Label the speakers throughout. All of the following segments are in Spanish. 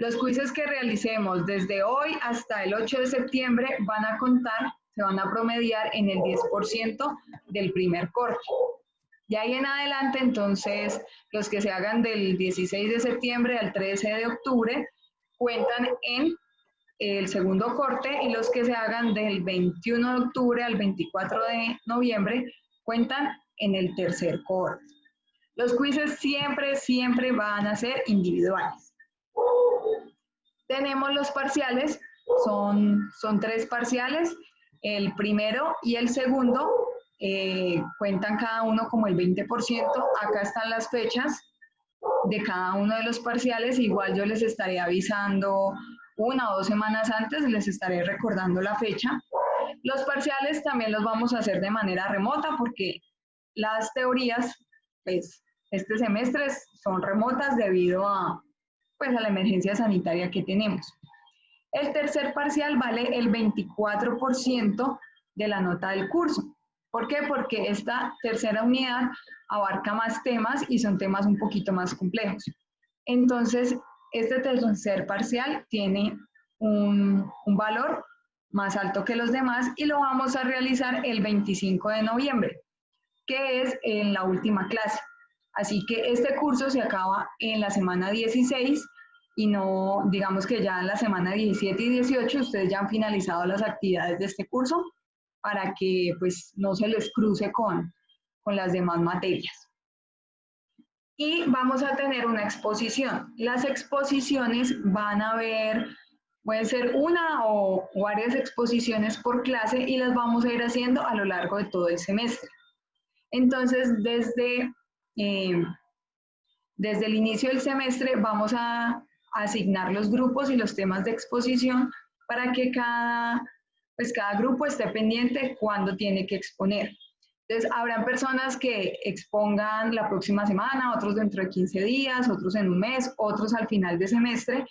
Speaker 1: Los quizzes que realicemos desde hoy hasta el 8 de septiembre van a contar, se van a promediar en el 10% del primer corte. De ahí en adelante, entonces, los que se hagan del 16 de septiembre al 13 de octubre cuentan en el segundo corte, y los que se hagan del 21 de octubre al 24 de noviembre cuentan en el tercer corte. Los quizzes siempre van a ser individuales. Tenemos los parciales, son 3 parciales, el primero y el segundo cuentan cada uno como el 20%, acá están las fechas de cada uno de los parciales, igual yo les estaré avisando 1 o 2 semanas antes, les estaré recordando la fecha. Los parciales también los vamos a hacer de manera remota porque las teorías, pues, este semestre son remotas debido a, pues, a la emergencia sanitaria que tenemos. El tercer parcial vale el 24% de la nota del curso. ¿Por qué? Porque esta tercera unidad abarca más temas y son temas un poquito más complejos. Entonces, este tercer parcial tiene un valor más alto que los demás y lo vamos a realizar el 25 de noviembre, que es en la última clase. Así que este curso se acaba en la semana 16 y no, digamos que ya en la semana 17 y 18 ustedes ya han finalizado las actividades de este curso para que pues no se les cruce con las demás materias. Y vamos a tener una exposición. Las exposiciones van a haber, pueden ser una o varias exposiciones por clase y las vamos a ir haciendo a lo largo de todo el semestre. Entonces, desde el inicio del semestre vamos a asignar los grupos y los temas de exposición para que cada grupo esté pendiente cuando tiene que exponer. Entonces, habrán personas que expongan la próxima semana, otros dentro de 15 días, otros en un mes, otros al final de semestre,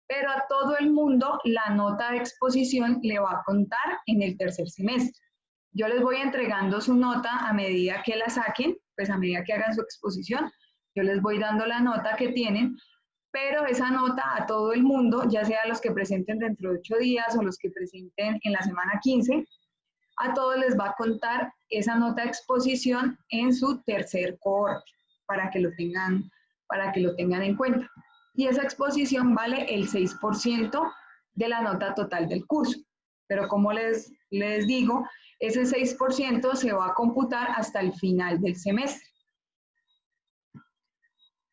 Speaker 1: pero a todo el mundo la nota de exposición le va a contar en el tercer semestre. Yo les voy entregando su nota a medida que la saquen, pues a medida que hagan su exposición, yo les voy dando la nota que tienen, pero esa nota a todo el mundo, ya sea los que presenten dentro de 8 días o los que presenten en la semana 15, a todos les va a contar esa nota de exposición en su tercer cohorte, para que lo tengan en cuenta. Y esa exposición vale el 6% de la nota total del curso. Pero como les digo, ese 6% se va a computar hasta el final del semestre.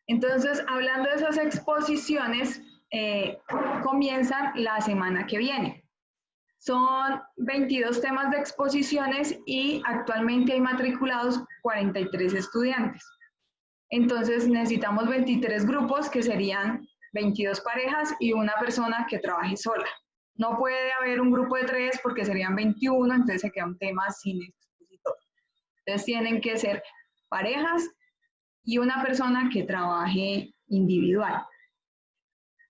Speaker 1: Entonces, hablando de esas exposiciones, comienzan la semana que viene. Son 22 temas de exposiciones y actualmente hay matriculados 43 estudiantes. Entonces, necesitamos 23 grupos, que serían 22 parejas y una persona que trabaje sola. No puede haber un grupo de 3 porque serían 21, entonces se queda un tema sin expositor. Entonces, tienen que ser parejas y una persona que trabaje individual.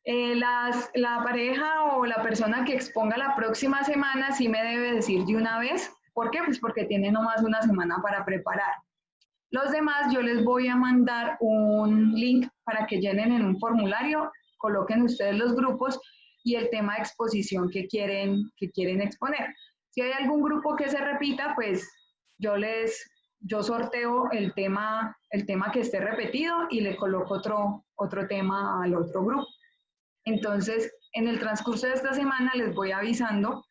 Speaker 1: La pareja o la persona que exponga la próxima semana sí me debe decir de una vez. ¿Por qué? Pues porque tiene nomás una semana para preparar. Los demás yo les voy a mandar un link para que llenen en un formulario, coloquen ustedes los grupos y el tema de exposición que quieren exponer. Si hay algún grupo que se repita, pues yo sorteo el tema que esté repetido y le coloco otro tema al otro grupo. Entonces, en el transcurso de esta semana les voy avisando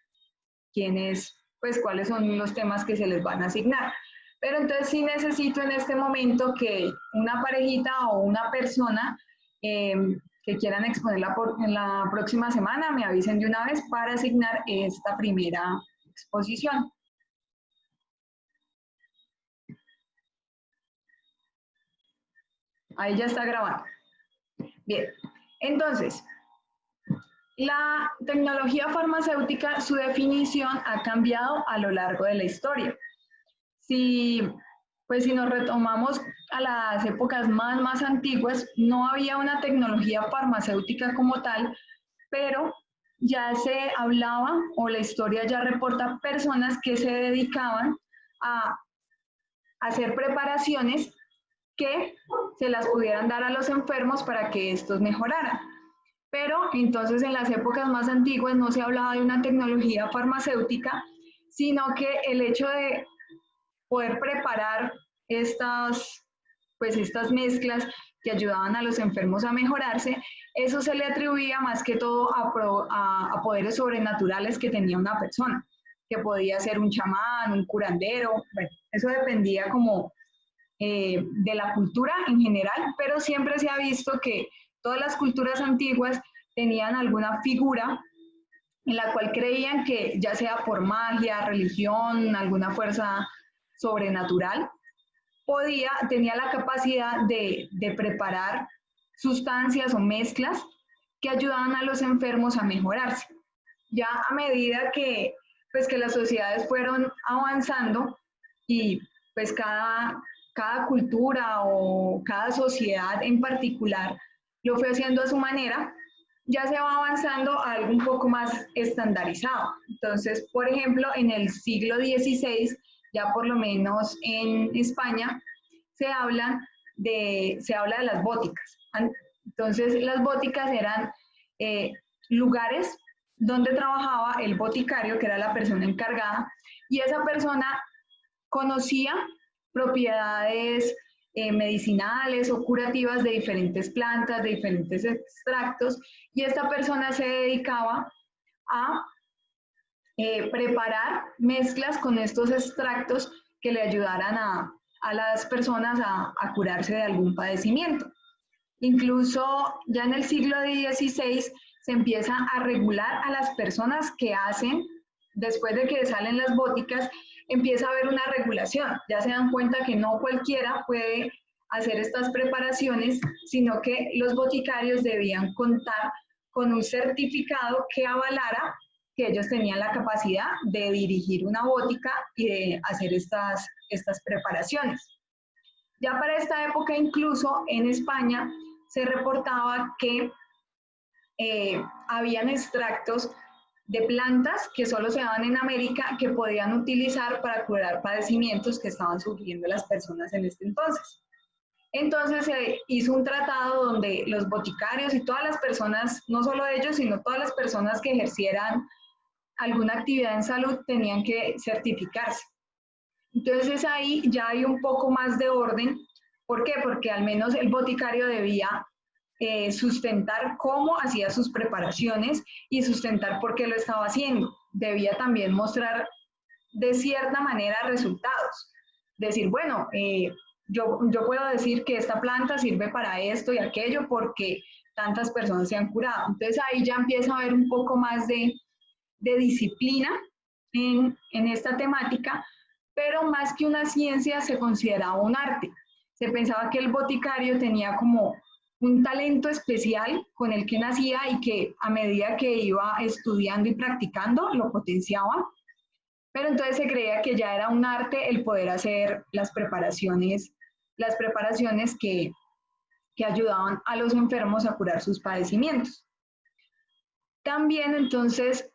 Speaker 1: cuáles son los temas que se les van a asignar. Pero entonces sí necesito en este momento que una parejita o una persona que quieran exponer en la próxima semana me avisen de una vez para asignar esta primera exposición. Ahí ya está grabando. Bien, entonces, la tecnología farmacéutica, su definición ha cambiado a lo largo de la historia. Si nos retomamos a las épocas más antiguas, no había una tecnología farmacéutica como tal, pero ya se hablaba, o la historia ya reporta personas que se dedicaban a hacer preparaciones que se las pudieran dar a los enfermos para que estos mejoraran. Pero entonces en las épocas más antiguas no se hablaba de una tecnología farmacéutica, sino que el hecho de poder preparar estas mezclas que ayudaban a los enfermos a mejorarse, eso se le atribuía más que todo a poderes sobrenaturales que tenía una persona, que podía ser un chamán, un curandero, bueno, eso dependía como de la cultura en general, pero siempre se ha visto que todas las culturas antiguas tenían alguna figura en la cual creían que ya sea por magia, religión, alguna fuerza sobrenatural, tenía la capacidad de preparar sustancias o mezclas que ayudaban a los enfermos a mejorarse. Ya a medida que las sociedades fueron avanzando y pues cada cultura o cada sociedad en particular lo fue haciendo a su manera, ya se va avanzando a algo un poco más estandarizado. Entonces, por ejemplo, en el siglo XVI, ya por lo menos en España, se habla de las bóticas. Entonces, las bóticas eran lugares donde trabajaba el boticario, que era la persona encargada, y esa persona conocía propiedades medicinales o curativas de diferentes plantas, de diferentes extractos, y esta persona se dedicaba a preparar mezclas con estos extractos que le ayudaran a las personas a curarse de algún padecimiento. Incluso ya en el siglo XVI se empieza a regular a las personas que hacen, después de que salen las bóticas, empieza a haber una regulación. Ya se dan cuenta que no cualquiera puede hacer estas preparaciones, sino que los boticarios debían contar con un certificado que avalara que ellos tenían la capacidad de dirigir una bótica y de hacer estas preparaciones. Ya para esta época, incluso en España, se reportaba que habían extractos de plantas que solo se daban en América que podían utilizar para curar padecimientos que estaban sufriendo las personas en este entonces. Entonces se hizo un tratado donde los boticarios y todas las personas, no solo ellos, sino todas las personas que ejercieran alguna actividad en salud tenían que certificarse. Entonces ahí ya hay un poco más de orden. ¿Por qué? Porque al menos el boticario debía sustentar cómo hacía sus preparaciones y sustentar por qué lo estaba haciendo. Debía también mostrar de cierta manera resultados. Decir, bueno, yo puedo decir que esta planta sirve para esto y aquello porque tantas personas se han curado. Entonces ahí ya empieza a haber un poco más de disciplina en esta temática, pero más que una ciencia se consideraba un arte. Se pensaba que el boticario tenía como un talento especial con el que nacía y que a medida que iba estudiando y practicando lo potenciaba, pero entonces se creía que ya era un arte el poder hacer las preparaciones que ayudaban a los enfermos a curar sus padecimientos. También entonces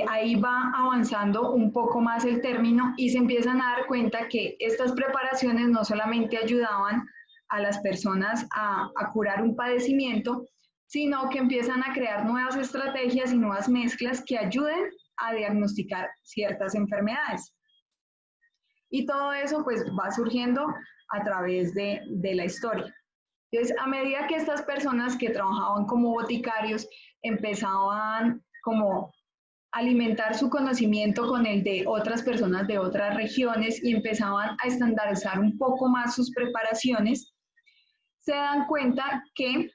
Speaker 1: ahí va avanzando un poco más el término y se empiezan a dar cuenta que estas preparaciones no solamente ayudaban a las personas a curar un padecimiento, sino que empiezan a crear nuevas estrategias y nuevas mezclas que ayuden a diagnosticar ciertas enfermedades. Y todo eso pues va surgiendo a través de la historia. Entonces, a medida que estas personas que trabajaban como boticarios empezaban como alimentar su conocimiento con el de otras personas de otras regiones y empezaban a estandarizar un poco más sus preparaciones, se dan cuenta que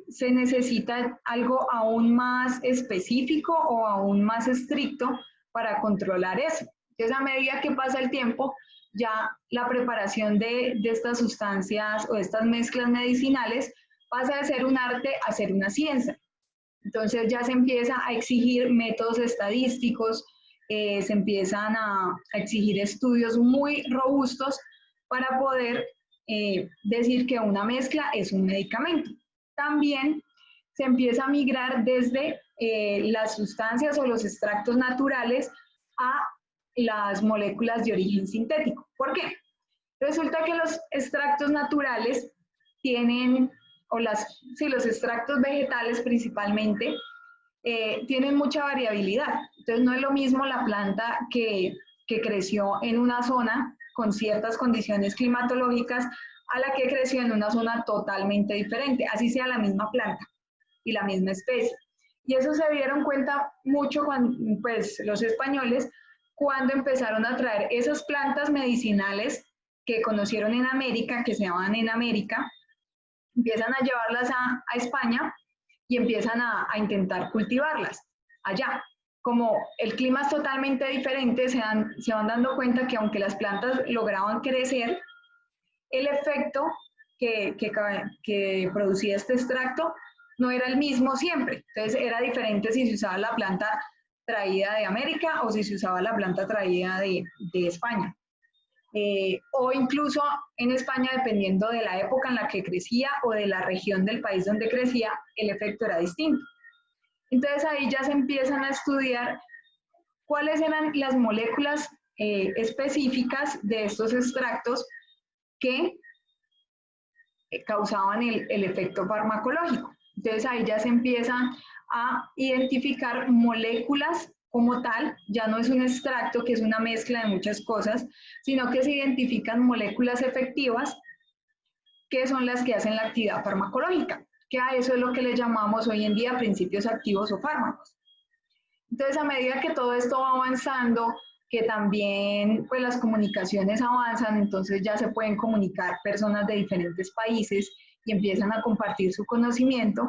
Speaker 1: se necesita algo aún más específico o aún más estricto para controlar eso. Entonces, a medida que pasa el tiempo, ya la preparación de estas sustancias o de estas mezclas medicinales pasa de ser un arte a ser una ciencia. Entonces ya se empieza a exigir métodos estadísticos, se empiezan a exigir estudios muy robustos para poder decir que una mezcla es un medicamento. También se empieza a migrar desde las sustancias o los extractos naturales a las moléculas de origen sintético. ¿Por qué? Resulta que los extractos naturales tienen o sí, los extractos vegetales principalmente, tienen mucha variabilidad. Entonces no es lo mismo la planta que creció en una zona con ciertas condiciones climatológicas a la que creció en una zona totalmente diferente, así sea la misma planta y la misma especie. Y eso se dieron cuenta mucho cuando, pues, los españoles, cuando empezaron a traer esas plantas medicinales que conocieron en América, que se llaman en América, empiezan a llevarlas a España y empiezan a intentar cultivarlas allá. Como el clima es totalmente diferente, se van dando cuenta que aunque las plantas lograban crecer, el efecto que producía este extracto no era el mismo siempre. Entonces era diferente si se usaba la planta traída de América o si se usaba la planta traída de España. O incluso en España, dependiendo de la época en la que crecía o de la región del país donde crecía, el efecto era distinto. Entonces ahí ya se empiezan a estudiar cuáles eran las moléculas específicas de estos extractos que causaban el efecto farmacológico. Entonces ahí ya se empiezan a identificar moléculas como tal, ya no es un extracto que es una mezcla de muchas cosas, sino que se identifican moléculas efectivas que son las que hacen la actividad farmacológica, que a eso es lo que le llamamos hoy en día principios activos o fármacos. Entonces, a medida que todo esto va avanzando, que también pues, las comunicaciones avanzan, entonces ya se pueden comunicar personas de diferentes países y empiezan a compartir su conocimiento,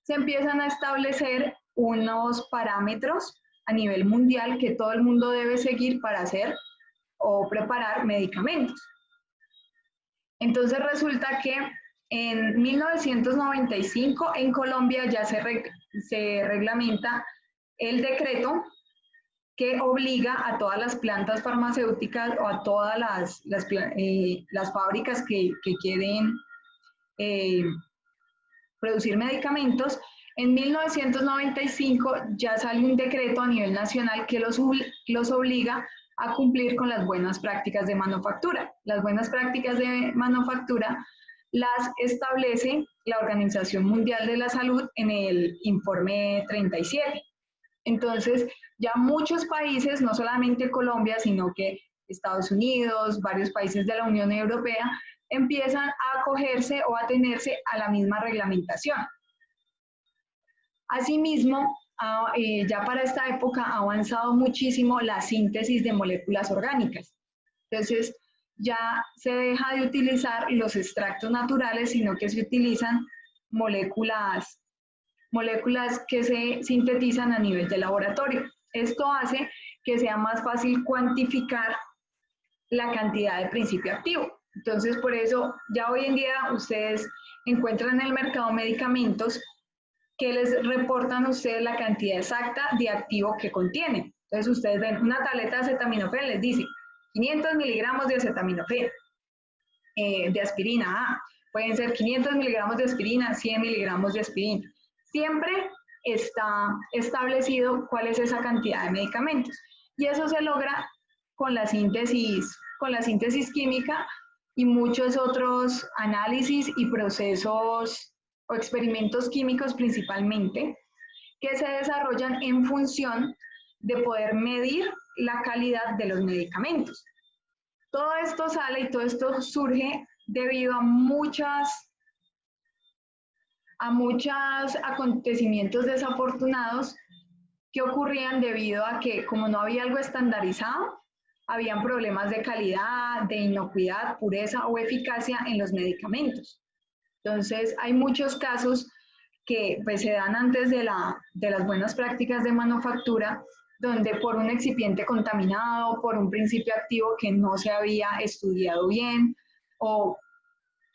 Speaker 1: se empiezan a establecer unos parámetros a nivel mundial que todo el mundo debe seguir para hacer o preparar medicamentos. Entonces resulta que en 1995 en Colombia ya se reglamenta el decreto que obliga a todas las plantas farmacéuticas o a todas las fábricas que quieren producir medicamentos. En 1995 ya sale un decreto a nivel nacional que los obliga a cumplir con las buenas prácticas de manufactura. Las buenas prácticas de manufactura las establece la Organización Mundial de la Salud en el informe 37. Entonces, ya muchos países, no solamente Colombia, sino que Estados Unidos, varios países de la Unión Europea, empiezan a acogerse o a atenerse a la misma reglamentación. Asimismo, ya para esta época ha avanzado muchísimo la síntesis de moléculas orgánicas. Entonces, ya se deja de utilizar los extractos naturales, sino que se utilizan moléculas que se sintetizan a nivel de laboratorio. Esto hace que sea más fácil cuantificar la cantidad de principio activo. Entonces, por eso, ya hoy en día ustedes encuentran en el mercado medicamentos que les reportan a ustedes la cantidad exacta de activo que contienen. Entonces, ustedes ven una tableta de acetaminofén, les dice 500 miligramos de acetaminofén, de aspirina. Pueden ser 500 miligramos de aspirina, 100 miligramos de aspirina. Siempre está establecido cuál es esa cantidad de medicamentos. Y eso se logra con la síntesis química y muchos otros análisis y procesos o experimentos químicos principalmente que se desarrollan en función de poder medir la calidad de los medicamentos. Todo esto sale y todo esto surge debido a muchos acontecimientos desafortunados que ocurrían debido a que, como no había algo estandarizado, habían problemas de calidad, de inocuidad, pureza o eficacia en los medicamentos. Entonces, hay muchos casos que pues, se dan antes de las buenas prácticas de manufactura, donde por un excipiente contaminado, por un principio activo que no se había estudiado bien, o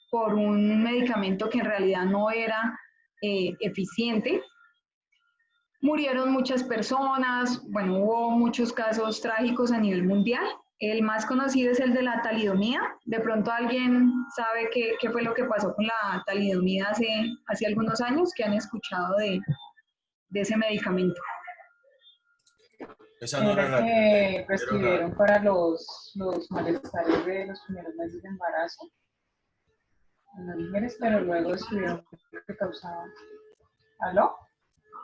Speaker 1: por un medicamento que en realidad no era eficiente, murieron muchas personas. Bueno, hubo muchos casos trágicos a nivel mundial. El más conocido es el de la talidomida. De pronto alguien sabe qué fue lo que pasó con la talidomida hace algunos años, que han escuchado de ese medicamento.
Speaker 2: Esa no era
Speaker 3: Era
Speaker 2: la
Speaker 3: que
Speaker 2: que dieron la...
Speaker 3: prescribieron para los malestares de los primeros meses de embarazo.
Speaker 2: en las mujeres, pero luego descubrieron que causaba. ¿Aló?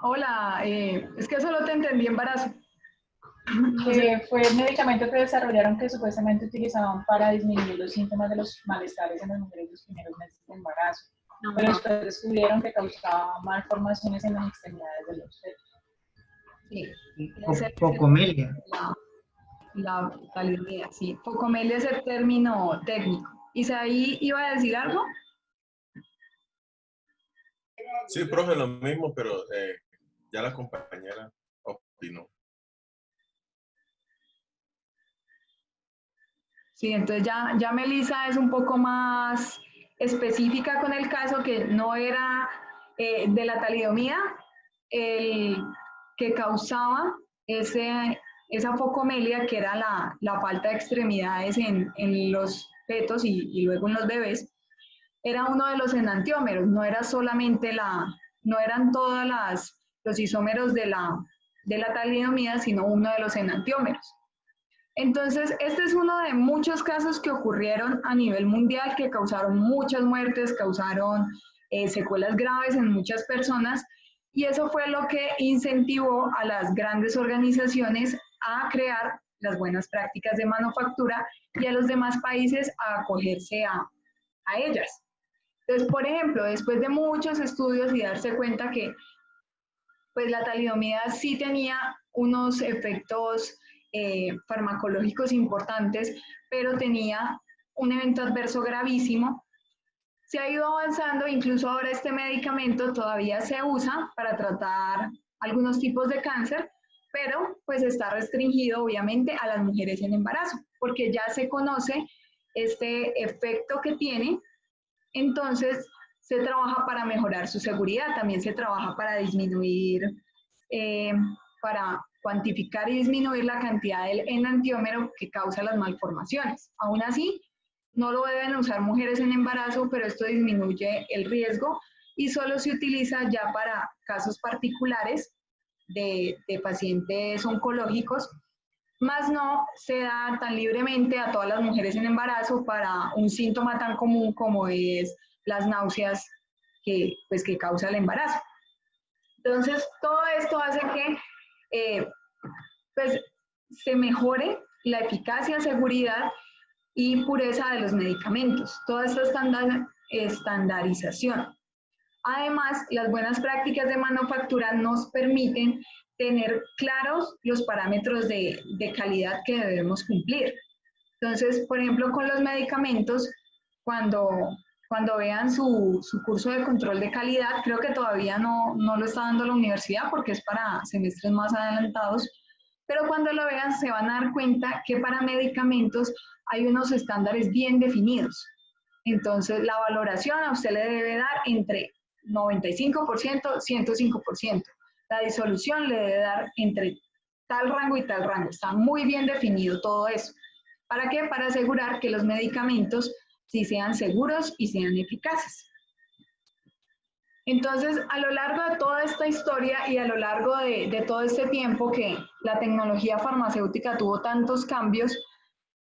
Speaker 1: Hola, es que solo te entendí embarazo. No sé.
Speaker 2: Que fue el medicamento que desarrollaron que supuestamente utilizaban para disminuir los síntomas de los malestares en las mujeres los primeros meses de embarazo, pero
Speaker 1: Ajá,
Speaker 2: después descubrieron que causaba malformaciones en las extremidades de los fetos.
Speaker 1: sí, ese es
Speaker 3: Focomelia.
Speaker 1: la talidomida, sí. Focomelia es el término técnico. ¿Isaí iba a decir algo?
Speaker 4: Sí, profe, lo mismo, pero ya la compañera opinó.
Speaker 1: Sí, entonces ya Melissa es un poco más específica con el caso que no era de la talidomida el que causaba esa focomelia, que era la falta de extremidades en los fetos y luego en los bebés, era uno de los enantiómeros, no era solamente no eran todos los isómeros de la talidomida, sino uno de los enantiómeros. Entonces, este es uno de muchos casos que ocurrieron a nivel mundial, que causaron muchas muertes, causaron secuelas graves en muchas personas, y eso fue lo que incentivó a las grandes organizaciones a crear las buenas prácticas de manufactura y a los demás países a acogerse a ellas. Entonces, por ejemplo, después de muchos estudios y darse cuenta que pues la talidomida sí tenía unos efectos farmacológicos importantes, pero tenía un evento adverso gravísimo. Se ha ido avanzando, incluso ahora este medicamento todavía se usa para tratar algunos tipos de cáncer, pero pues está restringido obviamente a las mujeres en embarazo, porque ya se conoce este efecto que tiene. Entonces se trabaja para mejorar su seguridad, también se trabaja para disminuir, eh, para cuantificar y disminuir la cantidad del enantiómero que causa las malformaciones. Aún así, no lo deben usar mujeres en embarazo, pero esto disminuye el riesgo y solo se utiliza ya para casos particulares de pacientes oncológicos, más no se da tan libremente a todas las mujeres en embarazo para un síntoma tan común como es las náuseas que causa el embarazo. Entonces, todo esto hace que pues, se mejore la eficacia, seguridad y pureza de los medicamentos, toda esta estandarización. Además, las buenas prácticas de manufactura nos permiten tener claros los parámetros de calidad que debemos cumplir. Entonces, por ejemplo, con los medicamentos, cuando vean su curso de control de calidad, creo que todavía no lo está dando la universidad porque es para semestres más adelantados, pero cuando lo vean se van a dar cuenta que para medicamentos hay unos estándares bien definidos. Entonces, la valoración a usted le debe dar entre 95%, 105%. La disolución le debe dar entre tal rango y tal rango. Está muy bien definido todo eso. ¿Para qué? Para asegurar que los medicamentos sí sean seguros y sean eficaces. Entonces, a lo largo de toda esta historia y a lo largo de todo este tiempo que la tecnología farmacéutica tuvo tantos cambios,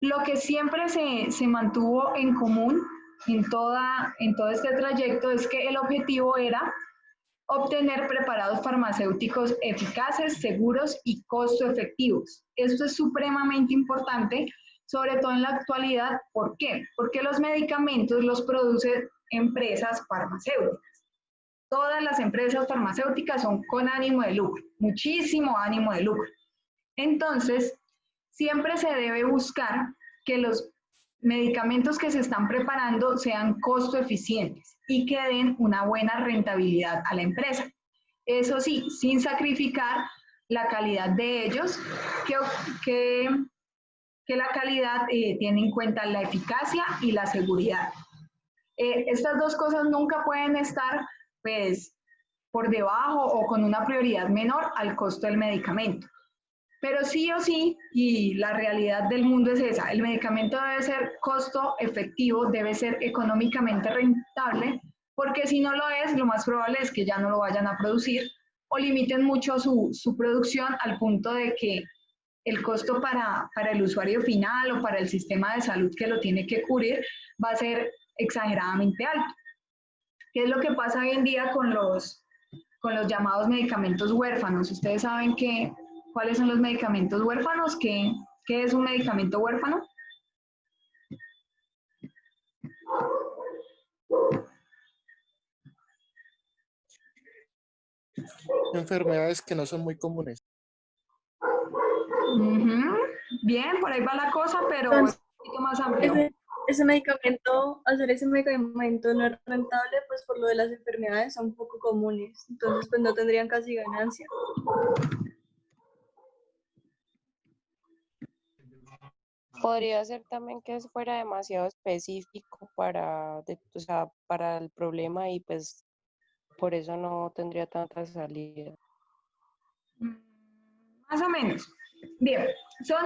Speaker 1: lo que siempre se mantuvo en común en todo este trayecto es que el objetivo era obtener preparados farmacéuticos eficaces, seguros y costo efectivos. Esto es supremamente importante, sobre todo en la actualidad. ¿Por qué? Porque los medicamentos los producen empresas farmacéuticas. Todas las empresas farmacéuticas son con ánimo de lucro, muchísimo ánimo de lucro. Entonces, siempre se debe buscar que los medicamentos que se están preparando sean costo eficientes y que den una buena rentabilidad a la empresa. Eso sí, sin sacrificar la calidad de ellos, que la calidad tiene en cuenta la eficacia y la seguridad. Estas dos cosas nunca pueden estar pues, por debajo o con una prioridad menor al costo del medicamento. Pero sí o sí, y la realidad del mundo es esa, el medicamento debe ser costo efectivo, debe ser económicamente rentable, porque si no lo es, lo más probable es que ya no lo vayan a producir o limiten mucho su producción al punto de que el costo para el usuario final o para el sistema de salud que lo tiene que cubrir va a ser exageradamente alto. ¿Qué es lo que pasa hoy en día con los llamados medicamentos huérfanos? Ustedes saben cuáles son los medicamentos huérfanos. ¿Qué es un medicamento huérfano?
Speaker 3: Enfermedades que no son muy comunes.
Speaker 1: Ujú. Bien, por ahí va la cosa, pero es
Speaker 5: Entonces,
Speaker 1: un poquito más amplio.
Speaker 5: ese medicamento, hacer ese medicamento no es rentable, pues por lo de las enfermedades son poco comunes. Entonces, pues no tendrían casi ganancia.
Speaker 6: Podría ser también que fuera demasiado específico o sea, para el problema y pues por eso no tendría tanta salida.
Speaker 1: Más o menos. Bien, son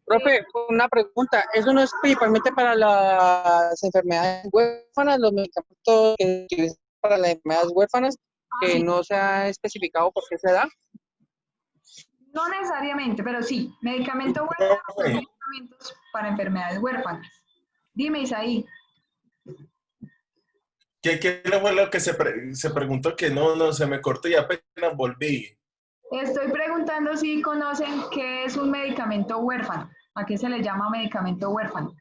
Speaker 7: Profe, una pregunta. ¿Eso no es principalmente para las enfermedades huérfanas, los medicamentos que utilizan para las enfermedades huérfanas, que no se ha especificado por qué se da?
Speaker 1: no necesariamente, pero sí, medicamento huérfano son
Speaker 4: Profe,
Speaker 1: medicamentos para enfermedades huérfanas. Dime, Isaí.
Speaker 4: ¿qué fue lo que se preguntó? Que no, se me cortó y apenas volví.
Speaker 1: Estoy preguntando si conocen qué es un medicamento huérfano. ¿A qué se le llama medicamento huérfano?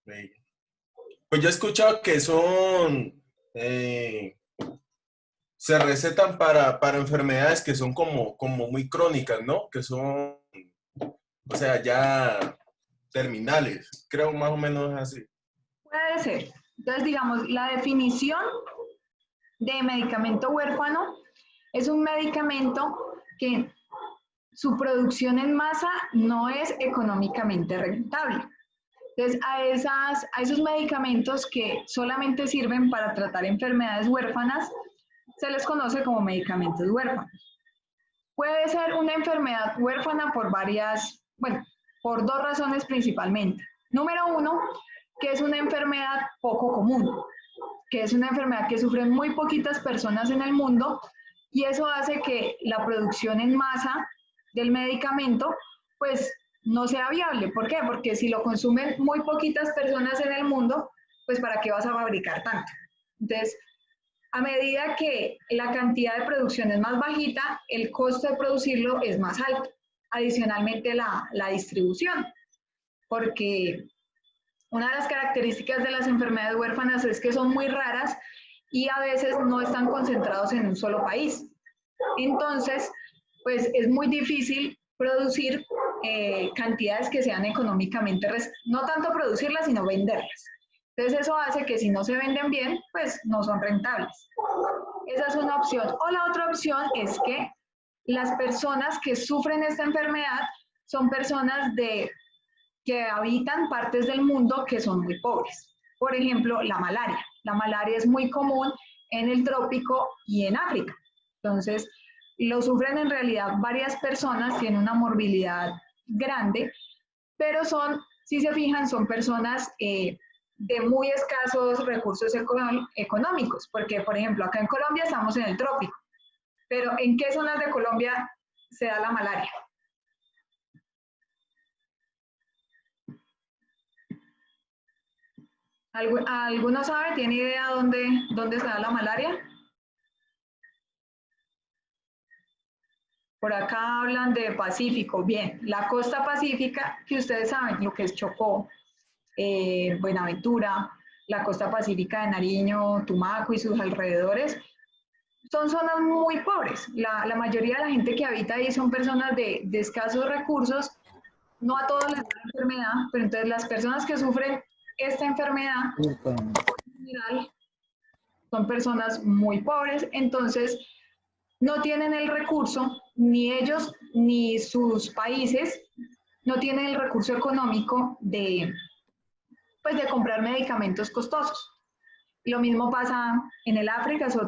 Speaker 4: Pues yo he escuchado que se recetan para enfermedades que son como muy crónicas, ¿no? Que son, o sea, ya terminales. Creo más o menos así.
Speaker 1: Puede ser. Entonces, digamos, la definición de medicamento huérfano es un medicamento que su producción en masa no es económicamente rentable. Entonces, a esos medicamentos que solamente sirven para tratar enfermedades huérfanas, se les conoce como medicamentos huérfanos. Puede ser una enfermedad huérfana por dos razones principalmente. Número uno, que es una enfermedad poco común, que es una enfermedad que sufren muy poquitas personas en el mundo y eso hace que la producción en masa del medicamento pues no sea viable. ¿Por qué? Porque si lo consumen muy poquitas personas en el mundo, pues ¿para qué vas a fabricar tanto? Entonces, a medida que la cantidad de producción es más bajita, el costo de producirlo es más alto. Adicionalmente, la distribución, porque una de las características de las enfermedades huérfanas es que son muy raras y a veces no están concentrados en un solo país. Entonces, pues es muy difícil producir cantidades que sean económicamente, no tanto producirlas, sino venderlas. Entonces eso hace que si no se venden bien, pues no son rentables. Esa es una opción. O la otra opción es que las personas que sufren esta enfermedad son personas que habitan partes del mundo que son muy pobres. Por ejemplo, la malaria. La malaria es muy común en el trópico y en África. Entonces, lo sufren en realidad varias personas, tienen una morbilidad grande, pero si se fijan, son personas de muy escasos recursos económicos, porque, por ejemplo, acá en Colombia estamos en el trópico, pero ¿en qué zonas de Colombia se da la malaria? ¿Alguno sabe? ¿Tiene idea dónde se da la malaria? Por acá hablan de Pacífico. Bien, la costa pacífica, que ustedes saben lo que es Chocó, Buenaventura, la costa pacífica de Nariño, Tumaco y sus alrededores, son zonas muy pobres. La mayoría de la gente que habita ahí son personas de escasos recursos. No a todos les da la enfermedad, pero entonces las personas que sufren esta enfermedad en general son personas muy pobres, entonces no tienen el recurso, ni ellos ni sus países, no tienen el recurso económico de comprar medicamentos costosos. Lo mismo pasa en el África, es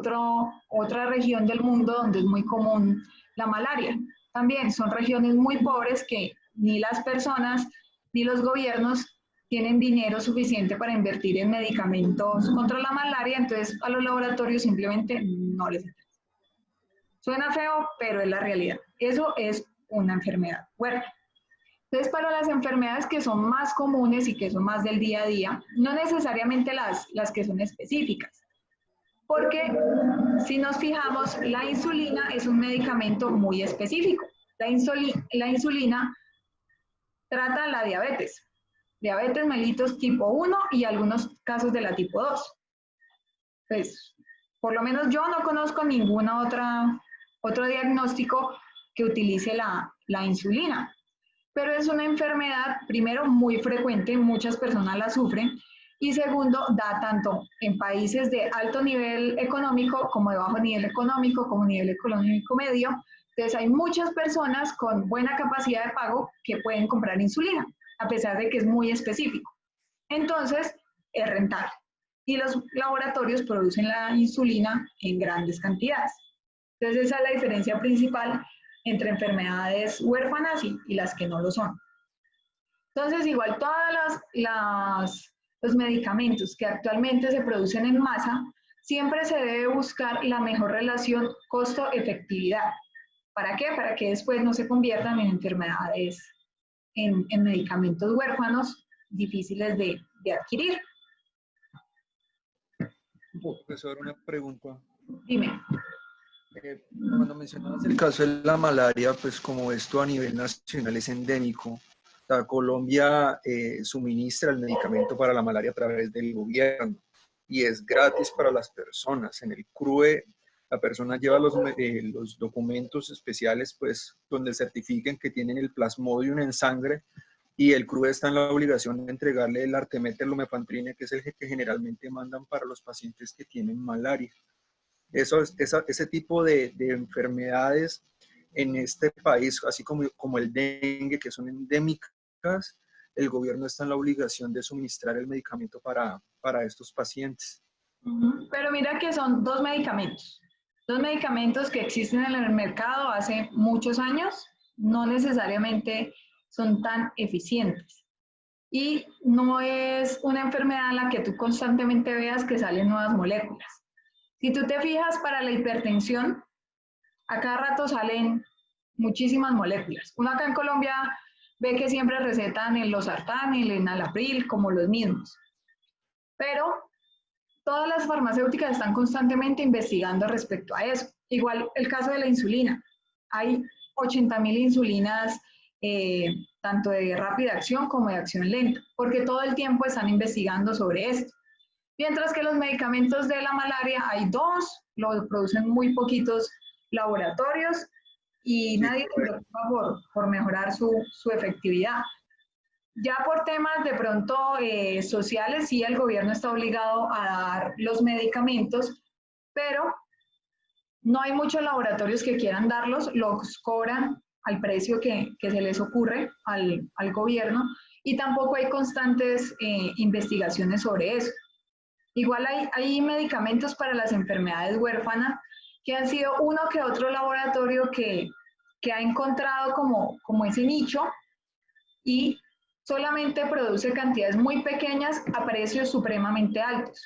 Speaker 1: otra región del mundo donde es muy común la malaria. También son regiones muy pobres que ni las personas ni los gobiernos tienen dinero suficiente para invertir en medicamentos contra la malaria, entonces a los laboratorios simplemente no les interesa. Suena feo, pero es la realidad. Eso es una enfermedad huérfana. Entonces, para las enfermedades que son más comunes y que son más del día a día, no necesariamente las que son específicas, porque si nos fijamos, la insulina es un medicamento muy específico. La insulina trata la diabetes mellitus tipo 1 y algunos casos de la tipo 2. Pues, por lo menos yo no conozco ninguna otro diagnóstico que utilice la insulina. Pero es una enfermedad, primero, muy frecuente, muchas personas la sufren, y segundo, da tanto en países de alto nivel económico como de bajo nivel económico, como nivel económico medio. Entonces hay muchas personas con buena capacidad de pago que pueden comprar insulina, a pesar de que es muy específico. Entonces, es rentable. Y los laboratorios producen la insulina en grandes cantidades. Entonces, esa es la diferencia principal entre enfermedades huérfanas y las que no lo son. Entonces, igual todos los medicamentos que actualmente se producen en masa, siempre se debe buscar la mejor relación costo-efectividad. ¿Para qué? Para que después no se conviertan en enfermedades, en medicamentos huérfanos difíciles de adquirir.
Speaker 8: Profesor, una pregunta.
Speaker 1: Dime.
Speaker 8: Cuando mencionabas el caso de la malaria, pues como esto a nivel nacional es endémico, o sea, Colombia suministra el medicamento para la malaria a través del gobierno y es gratis para las personas. En el CRUE, la persona lleva los documentos especiales, pues, donde certifiquen que tienen el plasmodium en sangre, y el CRUE está en la obligación de entregarle el Artemether lumefantrine, que es el que generalmente mandan para los pacientes que tienen malaria. Ese tipo de enfermedades en este país, así como el dengue, que son endémicas, el gobierno está en la obligación de suministrar el medicamento para estos pacientes.
Speaker 1: Pero mira que son dos medicamentos que existen en el mercado hace muchos años, no necesariamente son tan eficientes. Y no es una enfermedad en la que tú constantemente veas que salen nuevas moléculas. Si tú te fijas, para la hipertensión, a cada rato salen muchísimas moléculas. Uno acá en Colombia ve que siempre recetan el losartán y el enalapril como los mismos. Pero todas las farmacéuticas están constantemente investigando respecto a eso. Igual el caso de la insulina. Hay 80.000 insulinas, tanto de rápida acción como de acción lenta, porque todo el tiempo están investigando sobre esto. Mientras que los medicamentos de la malaria hay dos, los producen muy poquitos laboratorios y nadie se preocupa por mejorar su efectividad. Ya por temas de pronto sociales, sí, el gobierno está obligado a dar los medicamentos, pero no hay muchos laboratorios que quieran darlos, los cobran al precio que se les ocurre al gobierno, y tampoco hay constantes investigaciones sobre eso. Igual hay medicamentos para las enfermedades huérfanas que han sido uno que otro laboratorio que ha encontrado como ese nicho y solamente produce cantidades muy pequeñas a precios supremamente altos,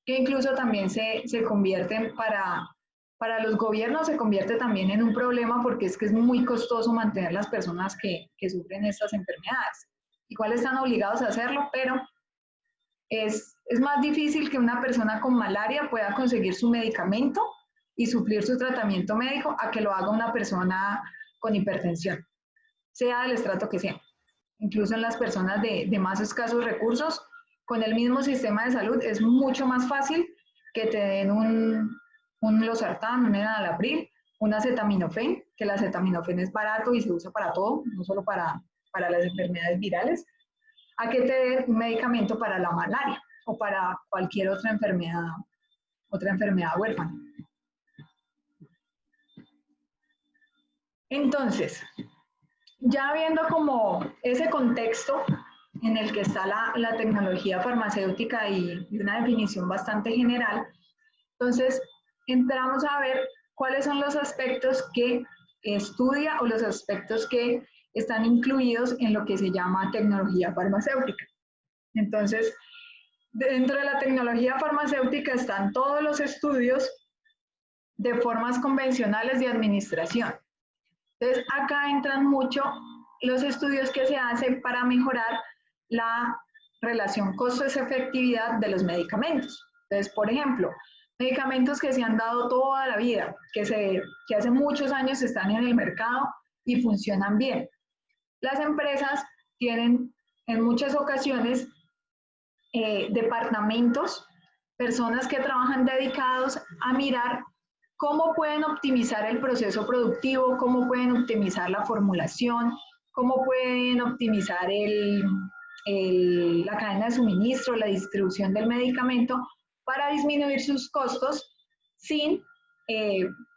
Speaker 1: que incluso también se convierten para los gobiernos, se convierte también en un problema porque es que es muy costoso mantener las personas que sufren estas enfermedades. Igual están obligados a hacerlo, pero es más difícil que una persona con malaria pueda conseguir su medicamento y suplir su tratamiento médico a que lo haga una persona con hipertensión, sea del estrato que sea. Incluso en las personas de más escasos recursos, con el mismo sistema de salud, es mucho más fácil que te den un losartán, un enalapril, un acetaminofén, que el acetaminofén es barato y se usa para todo, no solo para las enfermedades virales, a que te den un medicamento para la malaria o para cualquier otra enfermedad huérfana. Entonces, ya viendo como ese contexto en el que está la tecnología farmacéutica y una definición bastante general, entonces entramos a ver cuáles son los aspectos que estudia o los aspectos que están incluidos en lo que se llama tecnología farmacéutica. Entonces, dentro de la tecnología farmacéutica están todos los estudios de formas convencionales de administración. Entonces, acá entran mucho los estudios que se hacen para mejorar la relación costo-efectividad de los medicamentos. Entonces, por ejemplo, medicamentos que se han dado toda la vida, que hace muchos años están en el mercado y funcionan bien. Las empresas tienen en muchas ocasiones departamentos, personas que trabajan dedicados a mirar cómo pueden optimizar el proceso productivo, cómo pueden optimizar la formulación, cómo pueden optimizar la cadena de suministro, la distribución del medicamento para disminuir sus costos sin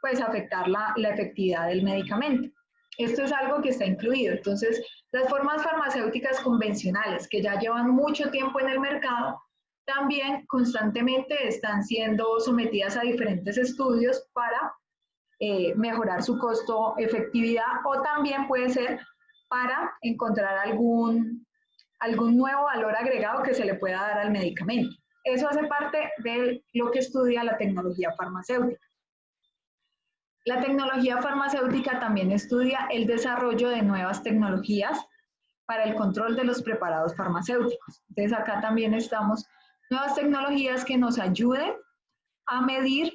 Speaker 1: pues afectar la efectividad del medicamento. Esto es algo que está incluido. Entonces, las formas farmacéuticas convencionales que ya llevan mucho tiempo en el mercado también constantemente están siendo sometidas a diferentes estudios para mejorar su costo-efectividad, o también puede ser para encontrar algún nuevo valor agregado que se le pueda dar al medicamento. Eso hace parte de lo que estudia la tecnología farmacéutica. La tecnología farmacéutica también estudia el desarrollo de nuevas tecnologías para el control de los preparados farmacéuticos. Entonces acá también estamos nuevas tecnologías que nos ayuden a medir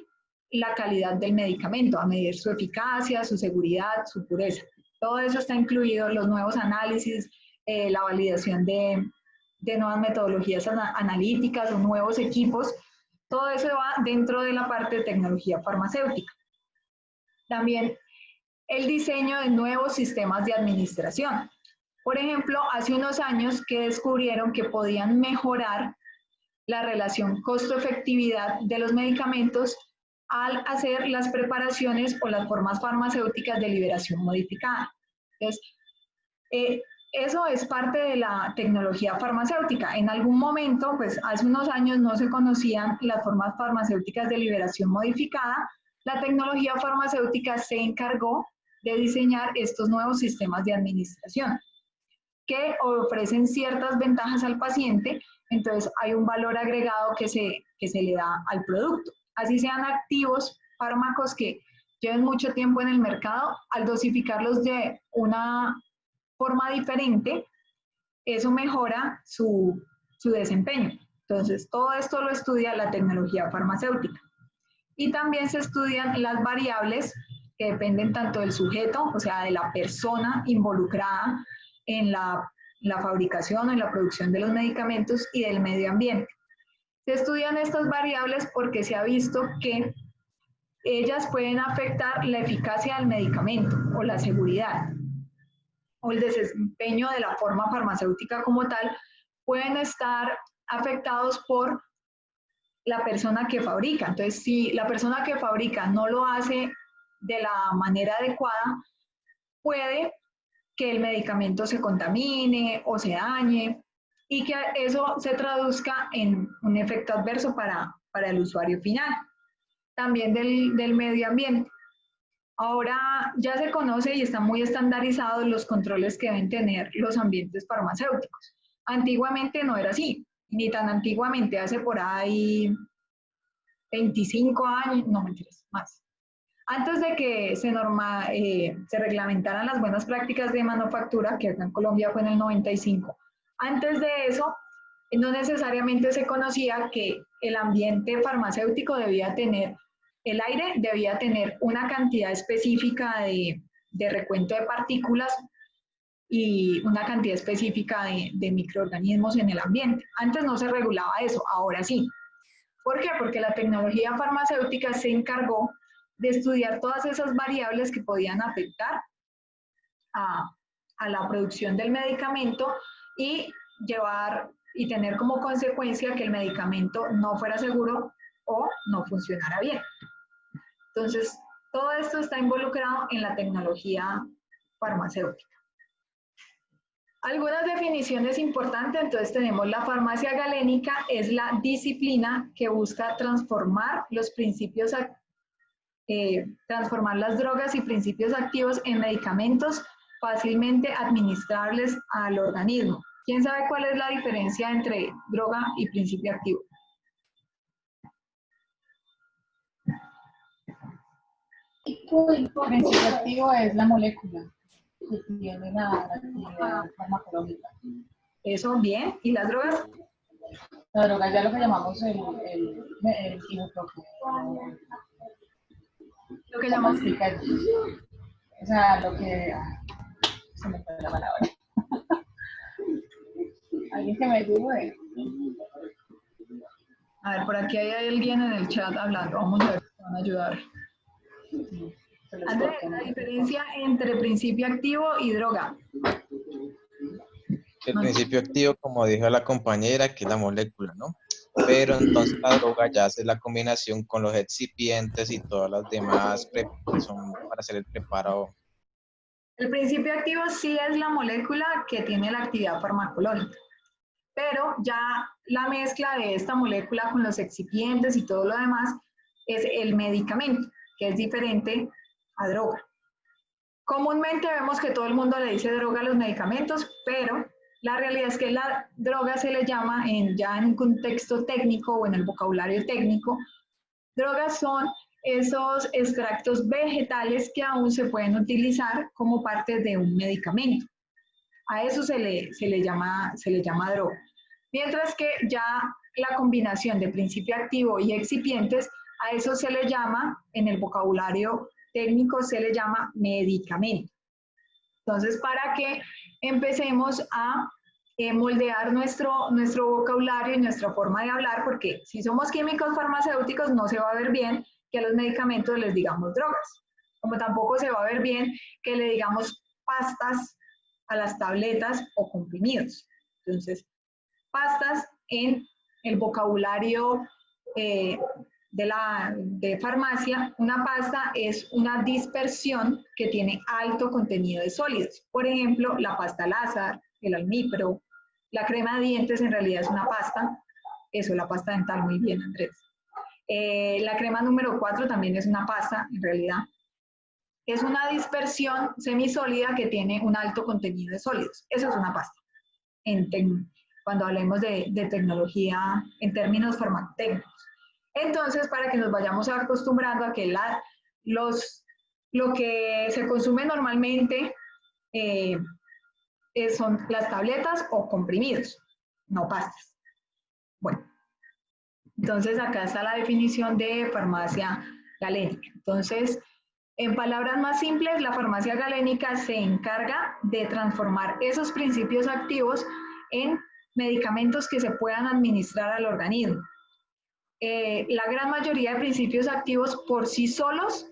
Speaker 1: la calidad del medicamento, a medir su eficacia, su seguridad, su pureza. Todo eso está incluido, los nuevos análisis, la validación de nuevas metodologías analíticas o nuevos equipos. Todo eso va dentro de la parte de tecnología farmacéutica. También el diseño de nuevos sistemas de administración. Por ejemplo, hace unos años que descubrieron que podían mejorar la relación costo-efectividad de los medicamentos al hacer las preparaciones o las formas farmacéuticas de liberación modificada. Entonces, eso es parte de la tecnología farmacéutica. En algún momento, pues hace unos años no se conocían las formas farmacéuticas de liberación modificada. La tecnología farmacéutica se encargó de diseñar estos nuevos sistemas de administración que ofrecen ciertas ventajas al paciente. Entonces hay un valor agregado que se le da al producto. Así sean activos, fármacos que lleven mucho tiempo en el mercado, al dosificarlos de una forma diferente, eso mejora su desempeño. Entonces todo esto lo estudia la tecnología farmacéutica. Y también se estudian las variables que dependen tanto del sujeto, o sea, de la persona involucrada en la fabricación o en la producción de los medicamentos, y del medio ambiente. Se estudian estas variables porque se ha visto que ellas pueden afectar la eficacia del medicamento o la seguridad o el desempeño de la forma farmacéutica como tal. Pueden estar afectados por la persona que fabrica. Entonces, si la persona que fabrica no lo hace de la manera adecuada, puede que el medicamento se contamine o se dañe y que eso se traduzca en un efecto adverso para el usuario final. También del medio ambiente. Ahora ya se conoce y están muy estandarizados los controles que deben tener los ambientes farmacéuticos. Antiguamente no era así, ni tan antiguamente, hace por ahí 25 años, no mentiras, más. Antes de que se reglamentaran las buenas prácticas de manufactura, que acá en Colombia fue en el 95, antes de eso, no necesariamente se conocía que el ambiente farmacéutico debía tener, el aire debía tener una cantidad específica de recuento de partículas y una cantidad específica de microorganismos en el ambiente. Antes no se regulaba eso, ahora sí. ¿Por qué? Porque la tecnología farmacéutica se encargó de estudiar todas esas variables que podían afectar a la producción del medicamento y tener como consecuencia que el medicamento no fuera seguro o no funcionara bien. Entonces, todo esto está involucrado en la tecnología farmacéutica. Algunas definiciones importantes. Entonces tenemos la farmacia galénica, es la disciplina que busca transformar transformar las drogas y principios activos en medicamentos fácilmente administrables al organismo. ¿Quién sabe cuál es la diferencia entre droga y principio activo?
Speaker 2: El principio activo es la molécula. que tienen la actividad farmacológica.
Speaker 1: Eso, bien. ¿Y las drogas?
Speaker 2: La droga ya lo que llamamos el ibuprofeno.
Speaker 1: Lo que llamamos...
Speaker 2: O sea, lo que... Se me fue la palabra. Alguien que me ayude.
Speaker 1: A ver, por aquí hay alguien en el chat hablando. Vamos a ver si van a ayudar. Andrés, la diferencia entre principio activo y droga.
Speaker 9: El principio activo, como dijo la compañera, que es la molécula, ¿no? Pero entonces la droga ya hace la combinación con los excipientes y todas las demás que son para hacer el preparado.
Speaker 1: El principio activo sí es la molécula que tiene la actividad farmacológica, pero ya la mezcla de esta molécula con los excipientes y todo lo demás es el medicamento, que es diferente a droga. Comúnmente vemos que todo el mundo le dice droga a los medicamentos, pero la realidad es que la droga se le llama, ya en un contexto técnico o en el vocabulario técnico, drogas son esos extractos vegetales que aún se pueden utilizar como parte de un medicamento. A eso se le llama droga. Mientras que ya la combinación de principio activo y excipientes, a eso se le llama, en el vocabulario técnico, se le llama medicamento. Entonces, para que empecemos a moldear nuestro vocabulario y nuestra forma de hablar, porque si somos químicos farmacéuticos no se va a ver bien que a los medicamentos les digamos drogas, como tampoco se va a ver bien que le digamos pastas a las tabletas o comprimidos. Entonces, pastas en el vocabulario de farmacia, una pasta es una dispersión que tiene alto contenido de sólidos. Por ejemplo, la pasta Lázaro, el almípero, la crema de dientes en realidad es una pasta. Eso, la pasta dental, muy bien, Andrés. La crema número 4 también es una pasta, en realidad. Es una dispersión semisólida que tiene un alto contenido de sólidos. Eso es una pasta, cuando hablemos de tecnología en términos farmacotécnicos. Entonces, para que nos vayamos acostumbrando a que lo que se consume normalmente son las tabletas o comprimidos, no pastas. Bueno, entonces acá está la definición de farmacia galénica. Entonces, en palabras más simples, la farmacia galénica se encarga de transformar esos principios activos en medicamentos que se puedan administrar al organismo. La gran mayoría de principios activos por sí solos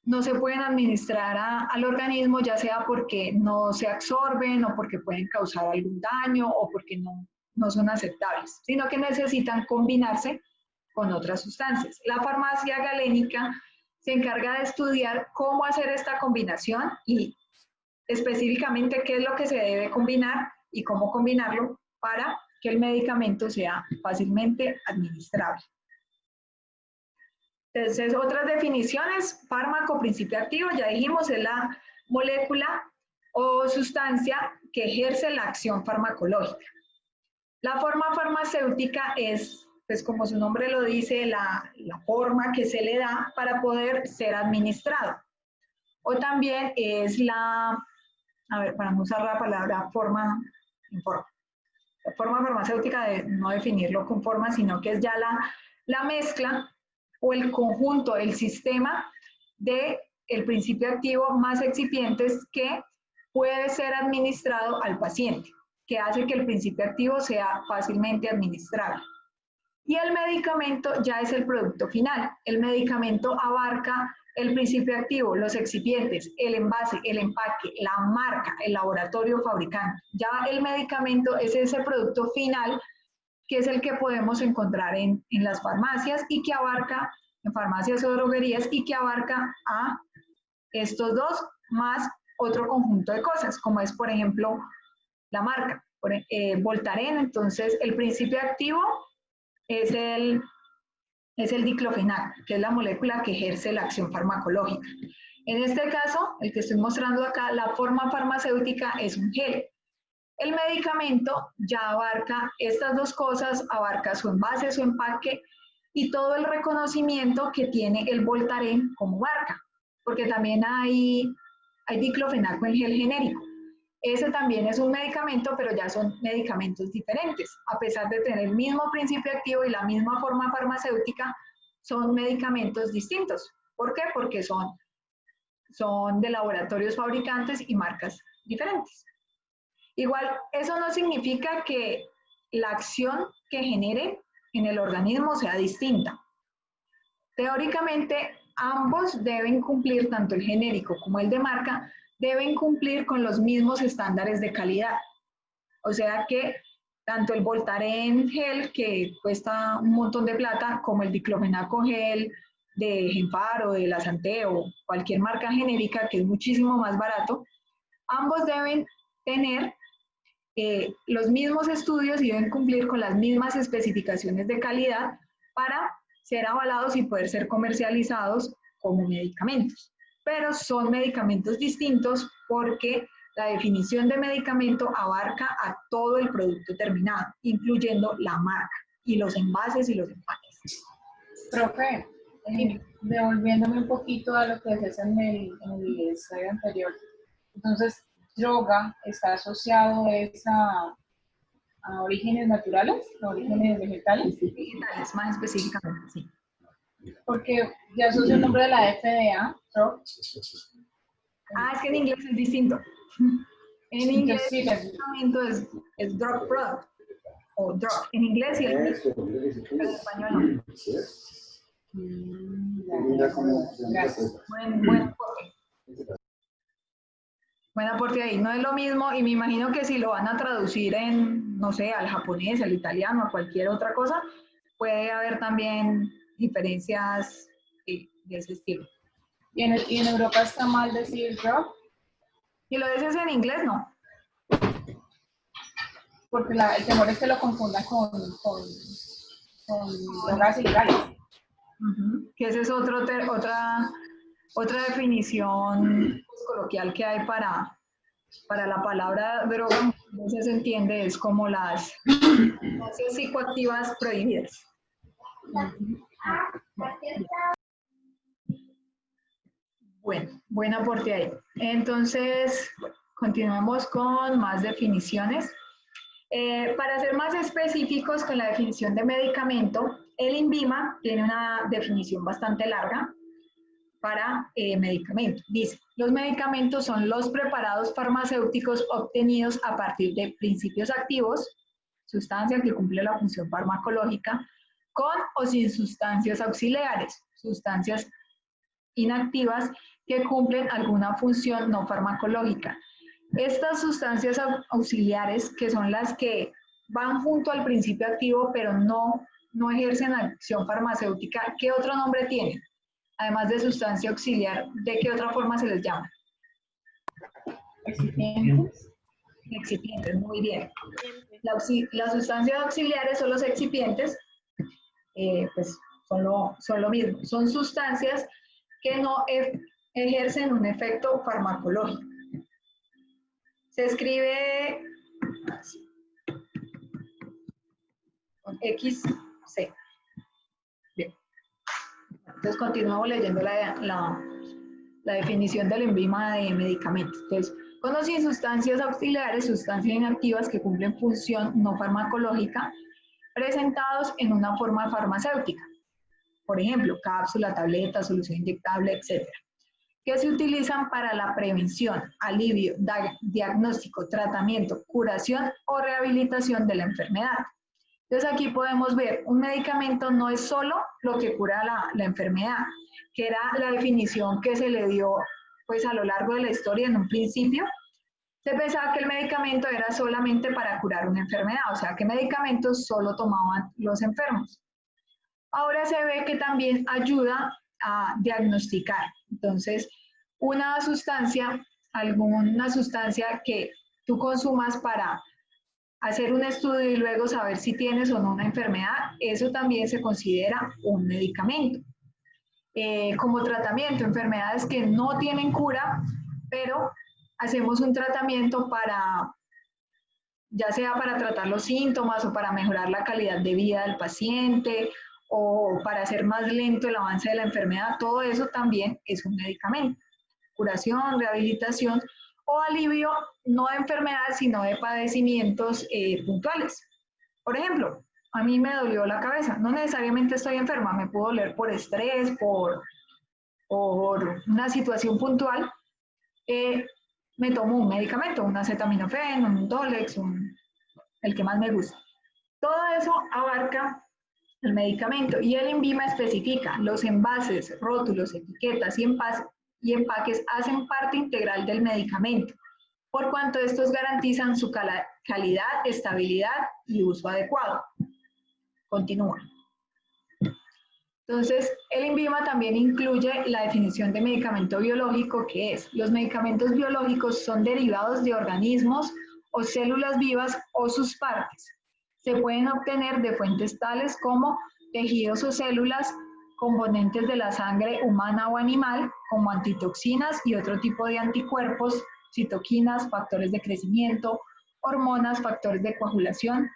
Speaker 1: no se pueden administrar al organismo, ya sea porque no se absorben o porque pueden causar algún daño o porque no son aceptables, sino que necesitan combinarse con otras sustancias. La farmacia galénica se encarga de estudiar cómo hacer esta combinación y específicamente qué es lo que se debe combinar y cómo combinarlo para que el medicamento sea fácilmente administrable. Entonces, otras definiciones: fármaco, principio activo, ya dijimos, es la molécula o sustancia que ejerce la acción farmacológica. La forma farmacéutica es, pues como su nombre lo dice, la forma que se le da para poder ser administrado. O también es para no usar la palabra forma, la forma farmacéutica de no definirlo con forma, sino que es ya la mezcla o el conjunto, el sistema del principio activo más excipientes que puede ser administrado al paciente, que hace que el principio activo sea fácilmente administrable. Y el medicamento ya es el producto final. El medicamento abarca el principio activo, los excipientes, el envase, el empaque, la marca, el laboratorio fabricante. Ya el medicamento es ese producto final que es el que podemos encontrar en las farmacias y que abarca, en farmacias o droguerías, y que abarca a estos dos más otro conjunto de cosas, como es, por ejemplo, la marca, Voltaren. Entonces, el principio activo es el diclofenac, que es la molécula que ejerce la acción farmacológica. En este caso, el que estoy mostrando acá, la forma farmacéutica es un gel. El medicamento ya abarca estas dos cosas, abarca su envase, su empaque y todo el reconocimiento que tiene el Voltaren como marca, porque también hay hay diclofenaco en gel genérico. Ese también es un medicamento, pero ya son medicamentos diferentes. A pesar de tener el mismo principio activo y la misma forma farmacéutica, son medicamentos distintos. ¿Por qué? Porque son de laboratorios fabricantes y marcas diferentes. Igual, eso no significa que la acción que genere en el organismo sea distinta. Teóricamente, ambos deben cumplir, tanto el genérico como el de marca, deben cumplir con los mismos estándares de calidad. O sea que tanto el Voltaren gel, que cuesta un montón de plata, como el diclofenaco gel de Genfar o de la Santé o cualquier marca genérica que es muchísimo más barato, ambos deben tener los mismos estudios y deben cumplir con las mismas especificaciones de calidad para ser avalados y poder ser comercializados como medicamentos. Pero son medicamentos distintos porque la definición de medicamento abarca a todo el producto terminado, incluyendo la marca y los envases y los empaques.
Speaker 2: Profe, devolviéndome un poquito a lo que decías en el slide anterior, entonces, droga está asociado a orígenes naturales, a orígenes vegetales.
Speaker 1: Vegetales, más específicamente, sí.
Speaker 2: Porque ya asocia el nombre de la FDA, drug.
Speaker 1: Es que en inglés es distinto. En inglés el medicamento es drug product o drug. En inglés sí es mismo, pero en español no.
Speaker 2: Gracias.
Speaker 1: Buen aporte ahí. No es lo mismo y me imagino que si lo van a traducir en, no sé, al japonés, al italiano, a cualquier otra cosa, puede haber también diferencias de ese estilo.
Speaker 2: ¿Y en Europa está mal decir drug?
Speaker 1: Si lo dices en inglés, no.
Speaker 2: Porque el temor es que lo confundan con drogas ilegales.
Speaker 1: Que esa es otra definición coloquial que hay para la palabra droga. Entonces se entiende, es como las sustancias psicoactivas prohibidas. Bueno, buen aporte ahí. Entonces, continuamos con más definiciones. Para ser más específicos con la definición de medicamento, el INVIMA tiene una definición bastante larga para medicamento. Dice, los medicamentos son los preparados farmacéuticos obtenidos a partir de principios activos, sustancia que cumple la función farmacológica, con o sin sustancias auxiliares, sustancias inactivas que cumplen alguna función no farmacológica. Estas sustancias auxiliares, que son las que van junto al principio activo, pero no ejercen acción farmacéutica, ¿qué otro nombre tienen? Además de sustancia auxiliar, ¿de qué otra forma se les llama?
Speaker 2: Excipientes.
Speaker 1: Excipientes, muy bien. Las sustancias auxiliares son los excipientes, pues son lo mismo. Son sustancias que no ejercen un efecto farmacológico. Se escribe así, con XC. Bien. Entonces continuamos leyendo la definición del INVIMA de medicamentos. Entonces, con o sin sustancias auxiliares, sustancias inactivas que cumplen función no farmacológica, presentados en una forma farmacéutica. Por ejemplo, cápsula, tableta, solución inyectable, etc. Que se utilizan para la prevención, alivio, diagnóstico, tratamiento, curación o rehabilitación de la enfermedad. Entonces aquí podemos ver, un medicamento no es solo lo que cura la enfermedad, que era la definición que se le dio pues a lo largo de la historia. En un principio se pensaba que el medicamento era solamente para curar una enfermedad, o sea que medicamentos solo tomaban los enfermos. Ahora se ve que también ayuda a diagnosticar. Entonces, alguna sustancia que tú consumas para hacer un estudio y luego saber si tienes o no una enfermedad, eso también se considera un medicamento. Como tratamiento, enfermedades que no tienen cura, pero hacemos un tratamiento ya sea para tratar los síntomas o para mejorar la calidad de vida del paciente o para hacer más lento el avance de la enfermedad, todo eso también es un medicamento. curación, rehabilitación o alivio no de enfermedades, sino de padecimientos puntuales. Por ejemplo, a mí me dolió la cabeza, no necesariamente estoy enferma, me puedo doler por estrés, por una situación puntual, me tomo un medicamento, un acetaminofén, un Dolex, el que más me gusta. Todo eso abarca el medicamento y el INVIMA especifica los envases, rótulos, etiquetas y empaques hacen parte integral del medicamento, por cuanto estos garantizan su calidad, estabilidad y uso adecuado. Continúa. Entonces, el INVIMA también incluye la definición de medicamento biológico, que es: los medicamentos biológicos son derivados de organismos o células vivas o sus partes. Se pueden obtener de fuentes tales como tejidos o células, componentes de la sangre humana o animal, como antitoxinas y otro tipo de anticuerpos, citoquinas, factores de crecimiento, hormonas, factores de coagulación,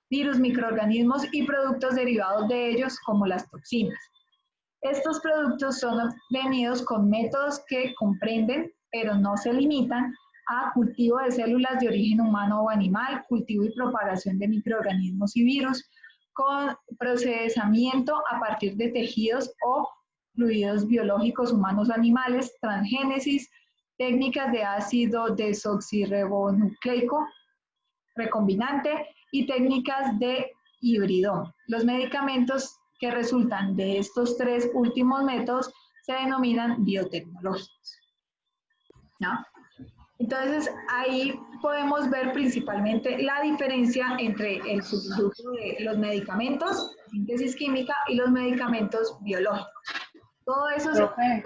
Speaker 1: virus, microorganismos y productos derivados de ellos, como las toxinas. Estos productos son obtenidos con métodos que comprenden, pero no se limitan, a cultivo de células de origen humano o animal, cultivo y propagación de microorganismos y virus, con procesamiento a partir de tejidos o fluidos biológicos humanos o animales, transgénesis, técnicas de ácido desoxirribonucleico recombinante y técnicas de híbrido. Los medicamentos que resultan de estos tres últimos métodos se denominan biotecnológicos, ¿no? Entonces, ahí podemos ver principalmente la diferencia entre el subgrupo de los medicamentos, síntesis química, y los medicamentos biológicos. Todo eso
Speaker 2: Profe,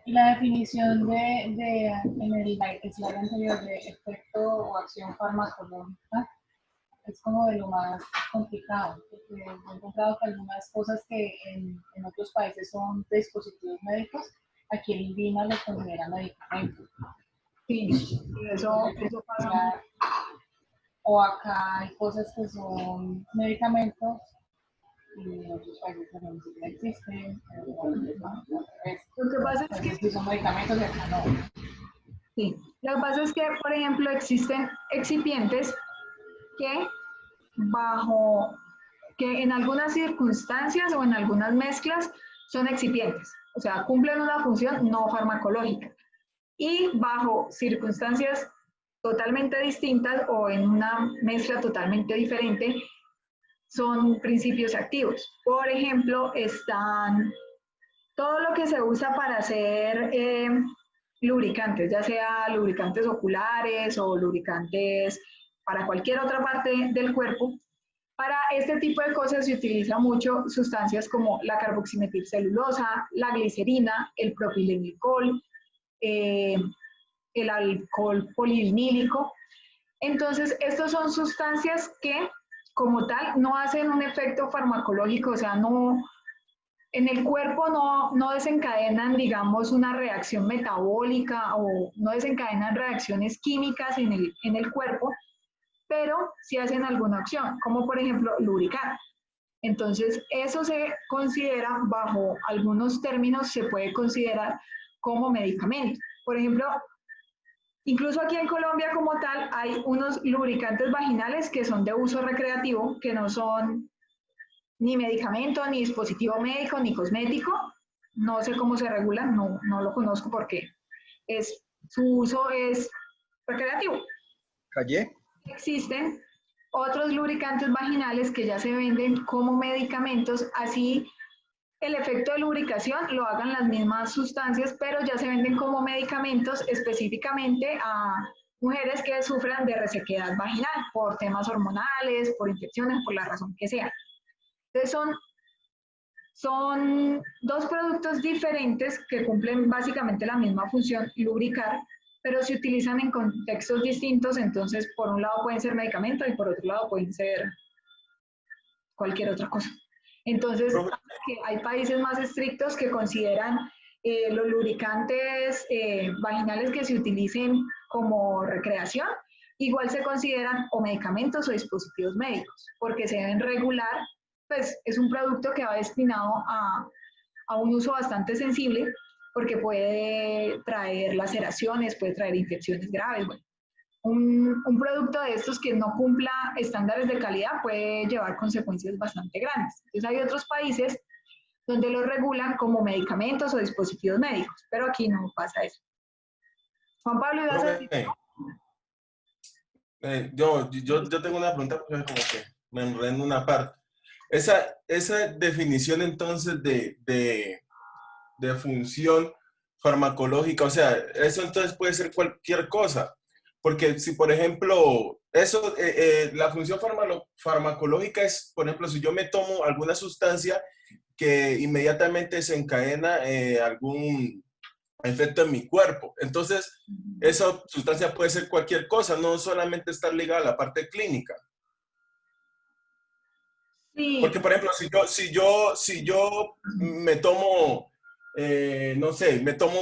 Speaker 2: la definición en el slide anterior de efecto o acción farmacológica es como de lo más complicado, porque he encontrado que algunas cosas que en otros países son dispositivos médicos, aquí el INVIMA lo considera medicamentos.
Speaker 1: Sí, eso pasa.
Speaker 2: O acá hay cosas que son medicamentos y en otros países también existen.
Speaker 1: Lo que pasa es que
Speaker 2: sí son medicamentos y acá no.
Speaker 1: Sí, lo que pasa es que, por ejemplo, existen excipientes que en algunas circunstancias o en algunas mezclas son excipientes, o sea, cumplen una función no farmacológica. Y bajo circunstancias totalmente distintas o en una mezcla totalmente diferente, son principios activos. Por ejemplo, están todo lo que se usa para hacer lubricantes, ya sea lubricantes oculares o lubricantes para cualquier otra parte del cuerpo. Para este tipo de cosas se utiliza mucho sustancias como la carboximetilcelulosa, la glicerina, el propilenglicol, el alcohol polivinílico. Entonces, estas son sustancias que, como tal, no hacen un efecto farmacológico, o sea, en el cuerpo no desencadenan, digamos, una reacción metabólica o no desencadenan reacciones químicas en el cuerpo, pero sí hacen alguna acción, como por ejemplo lubricar. Entonces, eso se considera, bajo algunos términos, se puede considerar como medicamento. Por ejemplo, incluso aquí en Colombia como tal, hay unos lubricantes vaginales que son de uso recreativo, que no son ni medicamento, ni dispositivo médico, ni cosmético. No sé cómo se regulan, no lo conozco porque su uso es recreativo.
Speaker 8: ¿Callé?
Speaker 1: Existen otros lubricantes vaginales que ya se venden como medicamentos, así el efecto de lubricación lo hagan las mismas sustancias, pero ya se venden como medicamentos específicamente a mujeres que sufran de resequedad vaginal por temas hormonales, por infecciones, por la razón que sea. Entonces son dos productos diferentes que cumplen básicamente la misma función, lubricar, pero se utilizan en contextos distintos. Entonces, por un lado pueden ser medicamentos y por otro lado pueden ser cualquier otra cosa. Entonces, hay países más estrictos que consideran los lubricantes vaginales que se utilicen como recreación, igual se consideran o medicamentos o dispositivos médicos, porque se deben regular, pues es un producto que va destinado a un uso bastante sensible, porque puede traer laceraciones, puede traer infecciones graves. Bueno, un producto de estos que no cumpla estándares de calidad puede llevar consecuencias bastante grandes. Entonces hay otros países donde lo regulan como medicamentos o dispositivos médicos, pero aquí no pasa eso. Juan Pablo, ¿ibas a decir?
Speaker 4: Yo tengo una pregunta porque como que me enredé en una parte. Esa definición entonces de función farmacológica, o sea, eso entonces puede ser cualquier cosa. Porque si, por ejemplo, eso, la función farmacológica es, por ejemplo, si yo me tomo alguna sustancia que inmediatamente desencadena algún efecto en mi cuerpo. Entonces, esa sustancia puede ser cualquier cosa, no solamente estar ligada a la parte clínica.
Speaker 1: Sí.
Speaker 4: Porque, por ejemplo, si yo me tomo, no sé, me tomo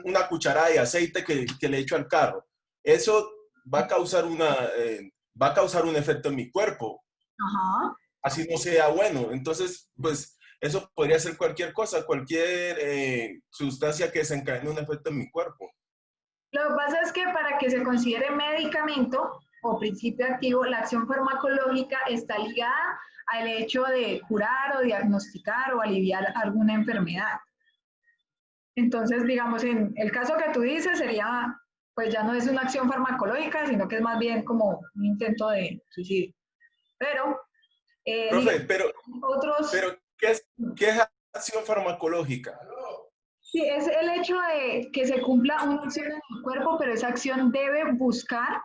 Speaker 4: una cucharada de aceite que le echo al carro, eso va a causar un efecto en mi cuerpo.
Speaker 1: Ajá.
Speaker 4: Así no sea bueno. Entonces, pues, eso podría ser cualquier cosa, cualquier sustancia que desencadene un efecto en mi cuerpo.
Speaker 1: Lo que pasa es que para que se considere medicamento o principio activo, la acción farmacológica está ligada al hecho de curar o diagnosticar o aliviar alguna enfermedad. Entonces, digamos, en el caso que tú dices sería, pues ya no es una acción farmacológica, sino que es más bien como un intento de suicidio. Pero,
Speaker 4: Profe,
Speaker 1: otros...
Speaker 4: ¿qué es acción farmacológica?
Speaker 1: Sí, es el hecho de que se cumpla una acción en el cuerpo, pero esa acción debe buscar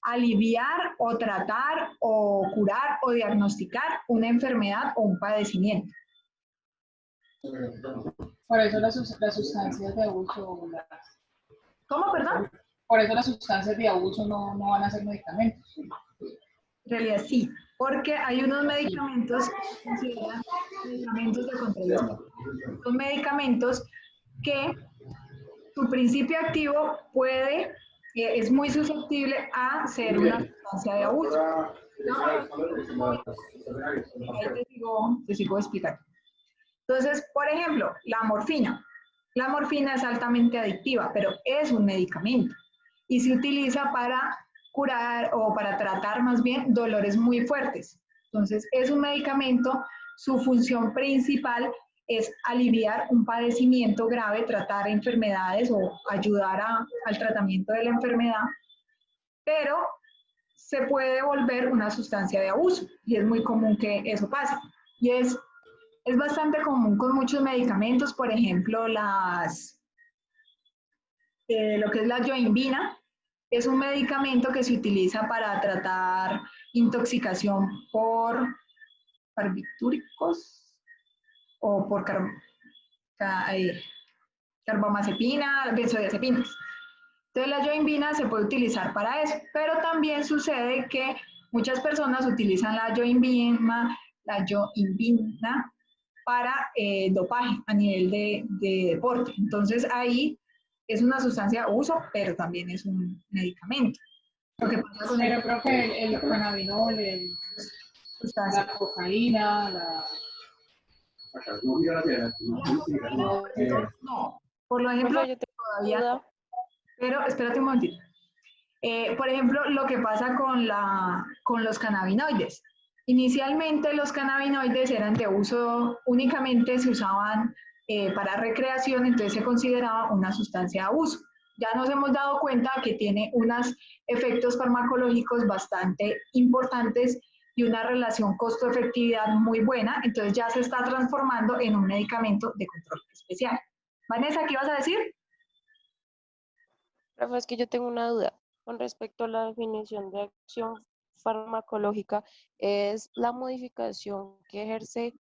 Speaker 1: aliviar o tratar o curar o diagnosticar una enfermedad o un padecimiento.
Speaker 2: Por eso las sustancias de abuso...
Speaker 1: ¿Cómo, perdón?
Speaker 2: Por eso las sustancias de abuso no van a ser medicamentos.
Speaker 1: En realidad sí, porque hay unos medicamentos que se consideran medicamentos de control. Son medicamentos que su principio activo es muy susceptible a ser una sustancia de abuso. ¿No? Ahí te sigo explicando. Entonces, por ejemplo, la morfina. La morfina es altamente adictiva, pero es un medicamento y se utiliza para curar o para tratar más bien dolores muy fuertes. Entonces, es un medicamento, su función principal es aliviar un padecimiento grave, tratar enfermedades o ayudar al tratamiento de la enfermedad, pero se puede volver una sustancia de abuso y es muy común que eso pase. Y es bastante común con muchos medicamentos, por ejemplo, lo que es la yoimbina, es un medicamento que se utiliza para tratar intoxicación por barbitúricos o por carbamazepina, benzodiazepinas. Entonces la yoimbina se puede utilizar para eso, pero también sucede que muchas personas utilizan la yoimbina para dopaje a nivel de deporte. Entonces ahí es una sustancia de uso, pero también es un medicamento. Lo que pasa con
Speaker 2: pero creo que el cannabinol, la cocaína,
Speaker 1: no, por lo ejemplo, todavía, pero espérate un momentito. Por ejemplo, lo que pasa con los cannabinoides. Inicialmente los cannabinoides eran de uso, únicamente se usaban para recreación, entonces se consideraba una sustancia de abuso. Ya nos hemos dado cuenta que tiene unos efectos farmacológicos bastante importantes y una relación costo-efectividad muy buena, entonces ya se está transformando en un medicamento de control especial. Vanessa, ¿qué ibas a decir?
Speaker 6: Rafa, es que yo tengo una duda con respecto a la definición de acción farmacológica. ¿Es la modificación que ejerce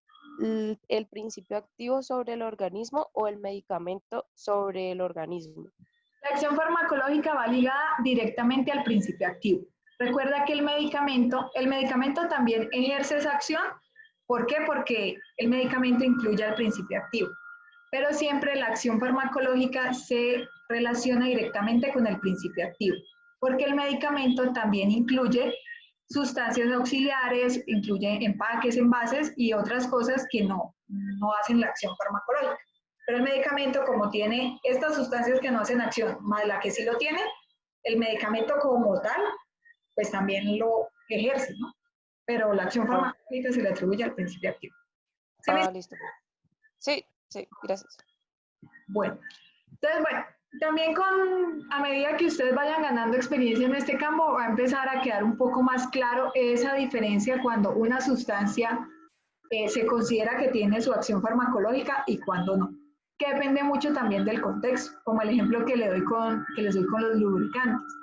Speaker 6: el principio activo sobre el organismo o el medicamento sobre el organismo?
Speaker 1: La acción farmacológica va ligada directamente al principio activo. Recuerda que el medicamento también ejerce esa acción. ¿Por qué? Porque el medicamento incluye al principio activo. Pero siempre la acción farmacológica se relaciona directamente con el principio activo, porque el medicamento también incluye sustancias auxiliares, incluye empaques, envases y otras cosas que no hacen la acción farmacológica. Pero el medicamento, como tiene estas sustancias que no hacen acción, más la que sí lo tiene, el medicamento como tal, pues también lo ejerce, ¿no? Pero la acción farmacológica se le atribuye al principio activo. ¿Sí me-
Speaker 6: Listo. Sí, sí, gracias.
Speaker 1: Bueno, entonces, bueno, también a medida que ustedes vayan ganando experiencia en este campo, va a empezar a quedar un poco más claro esa diferencia cuando una sustancia se considera que tiene su acción farmacológica y cuando no, que depende mucho también del contexto, como el ejemplo que les doy con los lubricantes.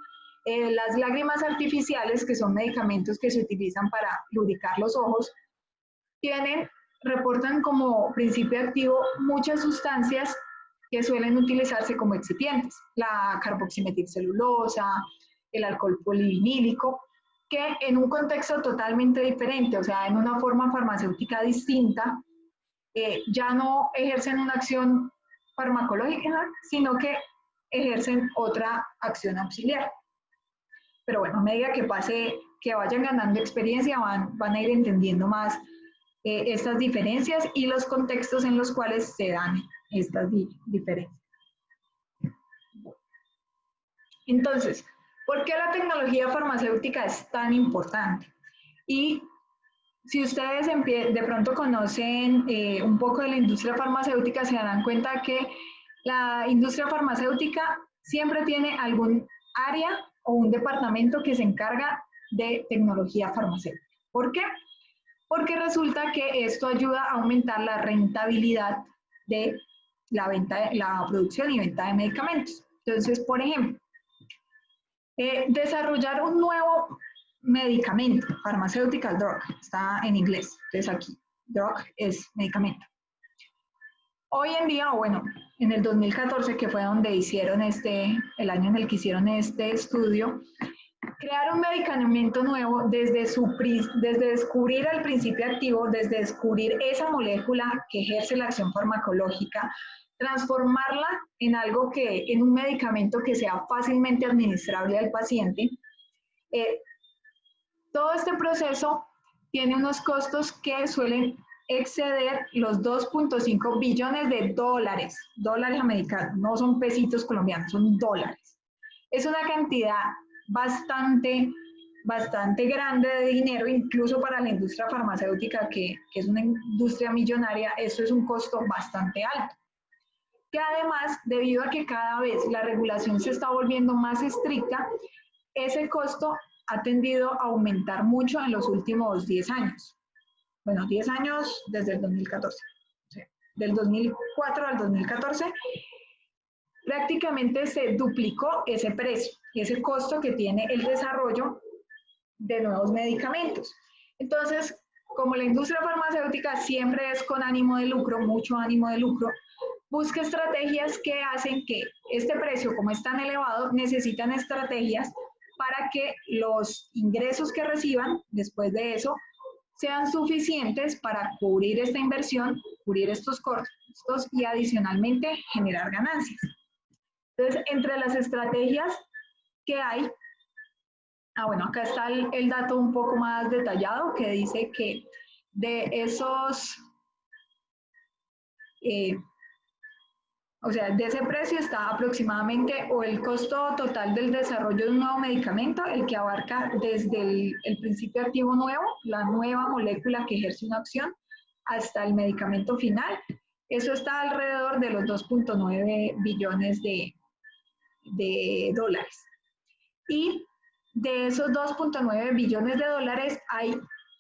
Speaker 1: Las lágrimas artificiales, que son medicamentos que se utilizan para lubricar los ojos, reportan como principio activo muchas sustancias que suelen utilizarse como excipientes, la carboximetilcelulosa, el alcohol polivinílico, que en un contexto totalmente diferente, o sea, en una forma farmacéutica distinta, ya no ejercen una acción farmacológica, sino que ejercen otra acción auxiliar. Pero bueno, a medida que vayan ganando experiencia, van a ir entendiendo más estas diferencias y los contextos en los cuales se dan estas diferencias. Entonces, ¿por qué la tecnología farmacéutica es tan importante? Y si ustedes de pronto conocen un poco de la industria farmacéutica, se darán cuenta que la industria farmacéutica siempre tiene algún área o un departamento que se encarga de tecnología farmacéutica. ¿Por qué? Porque resulta que esto ayuda a aumentar la rentabilidad de la producción y venta de medicamentos. Entonces, por ejemplo, desarrollar un nuevo medicamento, pharmaceutical drug, está en inglés, entonces aquí, drug es medicamento. Hoy en día, o bueno, en el 2014, que fue donde hicieron el año en el que hicieron este estudio, crear un medicamento nuevo desde descubrir el principio activo, desde descubrir esa molécula que ejerce la acción farmacológica, transformarla en en un medicamento que sea fácilmente administrable al paciente. Todo este proceso tiene unos costos que suelen exceder los 2.5 billones de dólares americanos, no son pesitos colombianos, son dólares. Es una cantidad bastante grande de dinero, incluso para la industria farmacéutica, que es una industria millonaria, eso es un costo bastante alto. Que además, debido a que cada vez la regulación se está volviendo más estricta, ese costo ha tendido a aumentar mucho en los últimos 10 años. Bueno, 10 años desde el 2014. ¿Sí? Del 2004 al 2014, prácticamente se duplicó ese precio, ese costo que tiene el desarrollo de nuevos medicamentos. Entonces, como la industria farmacéutica siempre es con ánimo de lucro, mucho ánimo de lucro, busca estrategias que hacen que este precio, como es tan elevado, necesitan estrategias para que los ingresos que reciban después de eso sean suficientes para cubrir esta inversión, cubrir estos costos y adicionalmente generar ganancias. Entonces, entre las estrategias que hay, bueno, acá está el dato un poco más detallado que dice que de esos, de ese precio está aproximadamente, o el costo total del desarrollo de un nuevo medicamento, el que abarca desde el principio activo nuevo, la nueva molécula que ejerce una acción, hasta el medicamento final. Eso está alrededor de los 2.9 billones de dólares. Y de esos 2.9 billones de dólares hay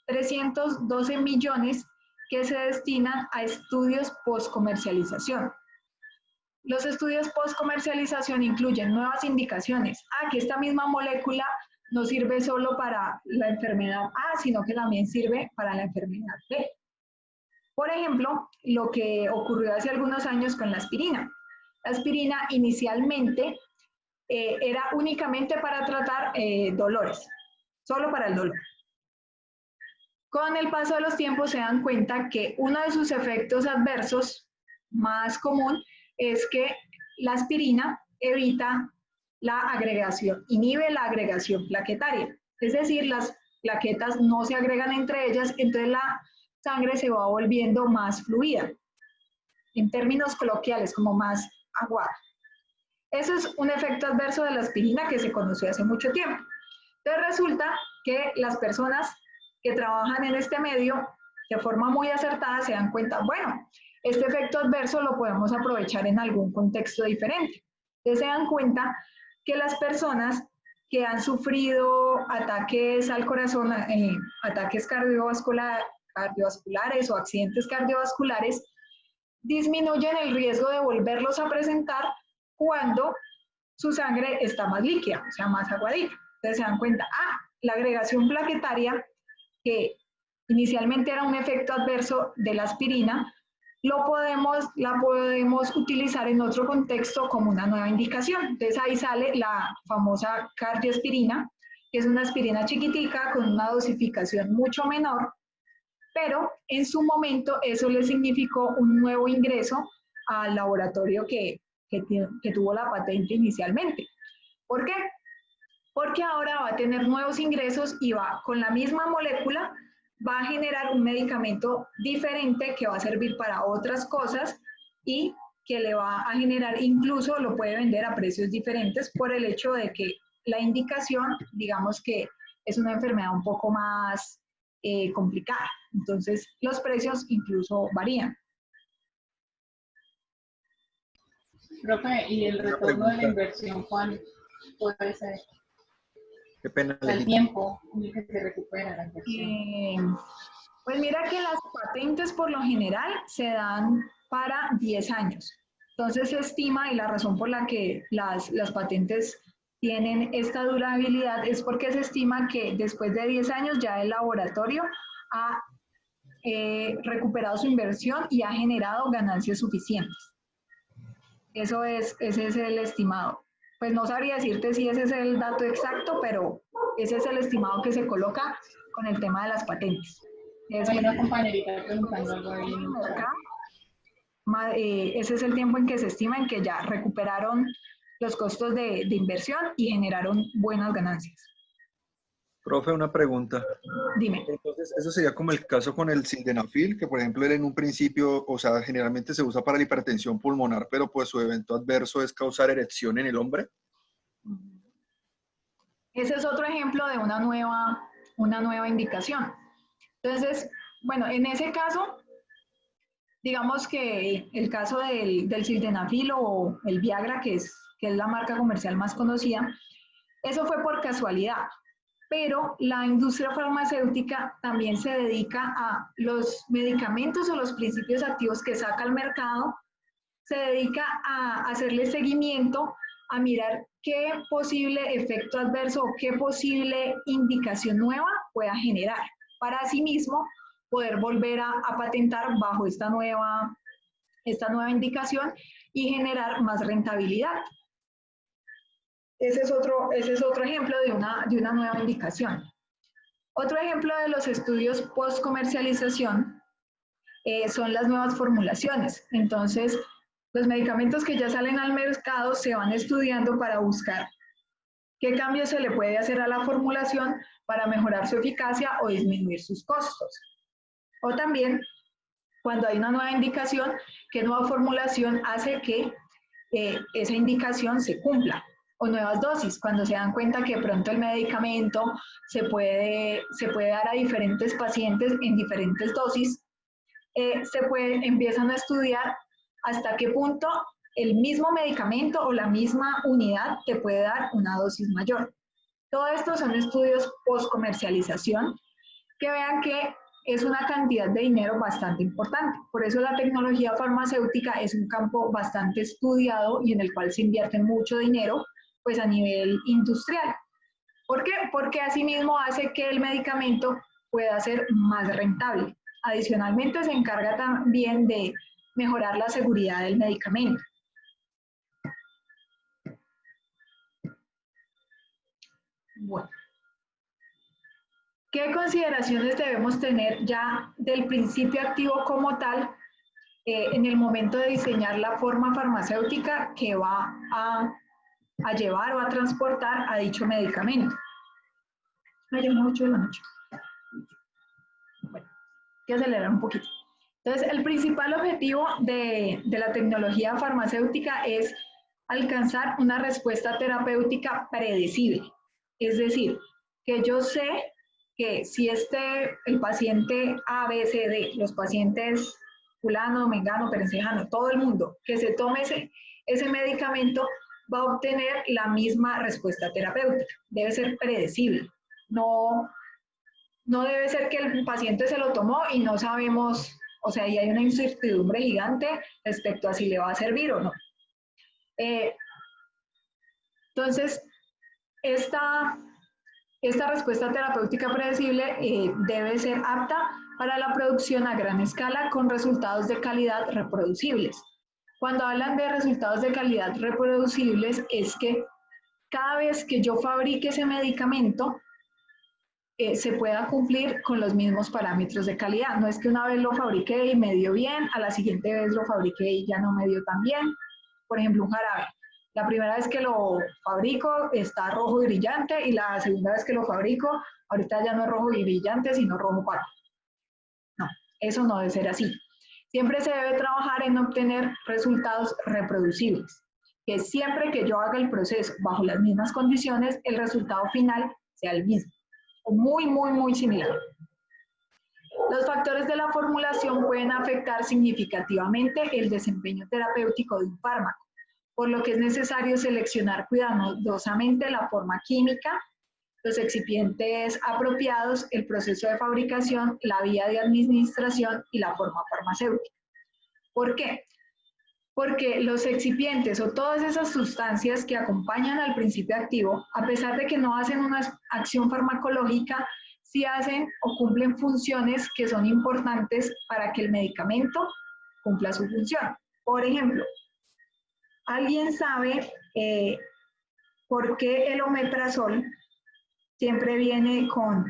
Speaker 1: 312 millones que se destinan a estudios post-comercialización. Los estudios post-comercialización incluyen nuevas indicaciones. Que esta misma molécula no sirve solo para la enfermedad A, sino que también sirve para la enfermedad B. Por ejemplo, lo que ocurrió hace algunos años con la aspirina. La aspirina inicialmente era únicamente para tratar dolores, solo para el dolor. Con el paso de los tiempos se dan cuenta que uno de sus efectos adversos más común es que la aspirina evita la agregación, inhibe la agregación plaquetaria. Es decir, las plaquetas no se agregan entre ellas, entonces la sangre se va volviendo más fluida. en términos coloquiales, como más aguada. Eso es un efecto adverso de la aspirina que se conoció hace mucho tiempo. Entonces resulta que las personas que trabajan en este medio de forma muy acertada se dan cuenta, bueno, este efecto adverso lo podemos aprovechar en algún contexto diferente. Entonces se dan cuenta que las personas que han sufrido ataques al corazón, ataques cardiovasculares o accidentes cardiovasculares, disminuyen el riesgo de volverlos a presentar cuando su sangre está más líquida, o sea, más aguadita. Entonces se dan cuenta, la agregación plaquetaria, que inicialmente era un efecto adverso de la aspirina, la podemos utilizar en otro contexto como una nueva indicación. Entonces ahí sale la famosa cardioaspirina, que es una aspirina chiquitica con una dosificación mucho menor, pero en su momento eso le significó un nuevo ingreso al laboratorio que tuvo la patente inicialmente. ¿Por qué? Porque ahora va a tener nuevos ingresos y con la misma molécula va a generar un medicamento diferente que va a servir para otras cosas y que le va a generar, incluso lo puede vender a precios diferentes por el hecho de que la indicación, digamos que es una enfermedad un poco más complicada. Entonces, los precios incluso varían.
Speaker 2: Profe, ¿y el retorno de la inversión cuál puede ser?
Speaker 8: Qué pena.
Speaker 2: El tiempo en el que se recupera la inversión.
Speaker 1: Pues mira que las patentes por lo general se dan para 10 años. Entonces se estima, y la razón por la que las patentes tienen esta durabilidad es porque se estima que después de 10 años ya el laboratorio ha recuperado su inversión y ha generado ganancias suficientes. Ese es el estimado. Pues no sabría decirte si ese es el dato exacto, pero ese es el estimado que se coloca con el tema de las patentes.
Speaker 2: Hay una compañerita preguntando algo ahí.
Speaker 1: Ese es el tiempo en que se estima en que ya recuperaron los costos de inversión y generaron buenas ganancias.
Speaker 8: Profe, una pregunta.
Speaker 1: Dime.
Speaker 8: Entonces, eso sería como el caso con el sildenafil, que por ejemplo él en un principio, o sea, generalmente se usa para la hipertensión pulmonar, pero pues su evento adverso es causar erección en el hombre.
Speaker 1: Ese es otro ejemplo de una nueva indicación. Entonces, bueno, en ese caso, digamos que el caso del sildenafil o el Viagra, que es la marca comercial más conocida, eso fue por casualidad. Pero la industria farmacéutica también se dedica a los medicamentos o los principios activos que saca al mercado, se dedica a hacerle seguimiento, a mirar qué posible efecto adverso o qué posible indicación nueva pueda generar, para asimismo poder volver a patentar bajo esta nueva indicación y generar más rentabilidad. Ese es otro ejemplo de una nueva indicación. Otro ejemplo de los estudios post-comercialización son las nuevas formulaciones. Entonces, los medicamentos que ya salen al mercado se van estudiando para buscar qué cambios se le puede hacer a la formulación para mejorar su eficacia o disminuir sus costos. O también, cuando hay una nueva indicación, qué nueva formulación hace que esa indicación se cumpla. O nuevas dosis, cuando se dan cuenta que pronto el medicamento se puede dar a diferentes pacientes en diferentes dosis, empiezan a estudiar hasta qué punto el mismo medicamento o la misma unidad te puede dar una dosis mayor. Todo esto son estudios post-comercialización que vean que es una cantidad de dinero bastante importante. Por eso la tecnología farmacéutica es un campo bastante estudiado y en el cual se invierte mucho dinero, pues a nivel industrial. ¿Por qué? Porque asimismo hace que el medicamento pueda ser más rentable. Adicionalmente se encarga también de mejorar la seguridad del medicamento. Bueno. ¿Qué consideraciones debemos tener ya del principio activo como tal en el momento de diseñar la forma farmacéutica que va a llevar o a transportar a dicho medicamento? Me llamó mucho de la noche. Bueno, hay que acelerar un poquito. Entonces, el principal objetivo de la tecnología farmacéutica es alcanzar una respuesta terapéutica predecible. Es decir, que yo sé que si el paciente A, B, C, D, los pacientes fulano, mengano, perencejano, todo el mundo que se tome ese medicamento va a obtener la misma respuesta terapéutica. Debe ser predecible. No debe ser que el paciente se lo tomó y no sabemos, o sea, y hay una incertidumbre gigante respecto a si le va a servir o no. Entonces, esta respuesta terapéutica predecible debe ser apta para la producción a gran escala con resultados de calidad reproducibles. Cuando hablan de resultados de calidad reproducibles es que cada vez que yo fabrique ese medicamento, se pueda cumplir con los mismos parámetros de calidad. No es que una vez lo fabriqué y me dio bien, a la siguiente vez lo fabriqué y ya no me dio tan bien. Por ejemplo, un jarabe. La primera vez que lo fabrico está rojo y brillante y la segunda vez que lo fabrico, ahorita ya no es rojo y brillante, sino rojo opaco. No, eso no debe ser así. Siempre se debe trabajar en obtener resultados reproducibles, que siempre que yo haga el proceso bajo las mismas condiciones, el resultado final sea el mismo, o muy, muy, muy similar. Los factores de la formulación pueden afectar significativamente el desempeño terapéutico de un fármaco, por lo que es necesario seleccionar cuidadosamente la forma química, los excipientes apropiados, el proceso de fabricación, la vía de administración y la forma farmacéutica. ¿Por qué? Porque los excipientes o todas esas sustancias que acompañan al principio activo, a pesar de que no hacen una acción farmacológica, sí hacen o cumplen funciones que son importantes para que el medicamento cumpla su función. Por ejemplo, ¿alguien sabe por qué el omeprazol siempre viene con,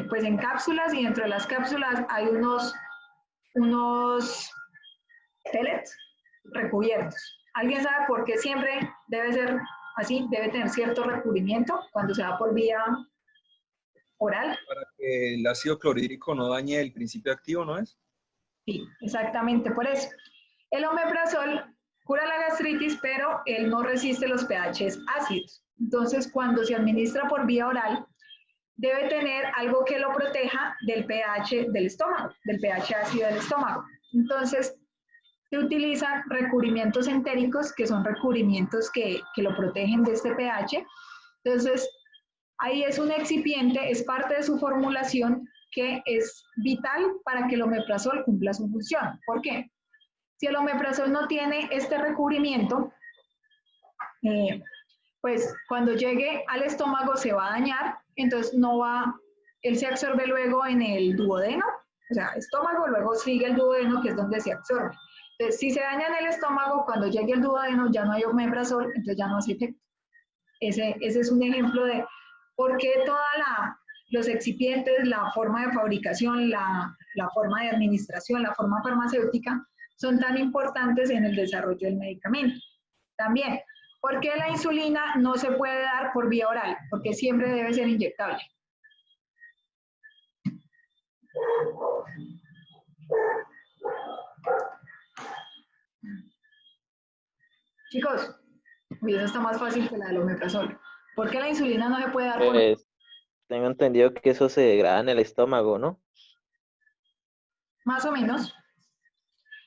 Speaker 1: pues en cápsulas, y dentro de las cápsulas hay unos pellets recubiertos? ¿Alguien sabe por qué siempre debe ser así? Debe tener cierto recubrimiento cuando se da por vía oral.
Speaker 8: Para que el ácido clorhídrico no dañe el principio activo, ¿no es?
Speaker 1: Sí, exactamente por eso. El omeprazol cura la gastritis, pero él no resiste los pHs ácidos. Entonces, cuando se administra por vía oral, debe tener algo que lo proteja del pH del estómago, del pH ácido del estómago. Entonces, se utilizan recubrimientos entéricos, que son recubrimientos que lo protegen de este pH. Entonces, ahí es un excipiente, es parte de su formulación que es vital para que el omeprazol cumpla su función. ¿Por qué? Si el omeprazol no tiene este recubrimiento, pues cuando llegue al estómago se va a dañar, entonces él se absorbe luego en el duodeno, o sea, estómago, luego sigue el duodeno, que es donde se absorbe. Entonces, si se daña en el estómago, cuando llegue el duodeno ya no hay omeprazol, entonces ya no hace efecto. Ese es un ejemplo de por qué los excipientes, la forma de fabricación, la forma de administración, la forma farmacéutica, son tan importantes en el desarrollo del medicamento. También, ¿por qué la insulina no se puede dar por vía oral? Porque siempre debe ser inyectable. Chicos, eso está más fácil que la del omeprazol. ¿Por qué la insulina no se puede dar por
Speaker 10: Pues tengo entendido que eso se degrada en el estómago, ¿no?
Speaker 1: más o menos?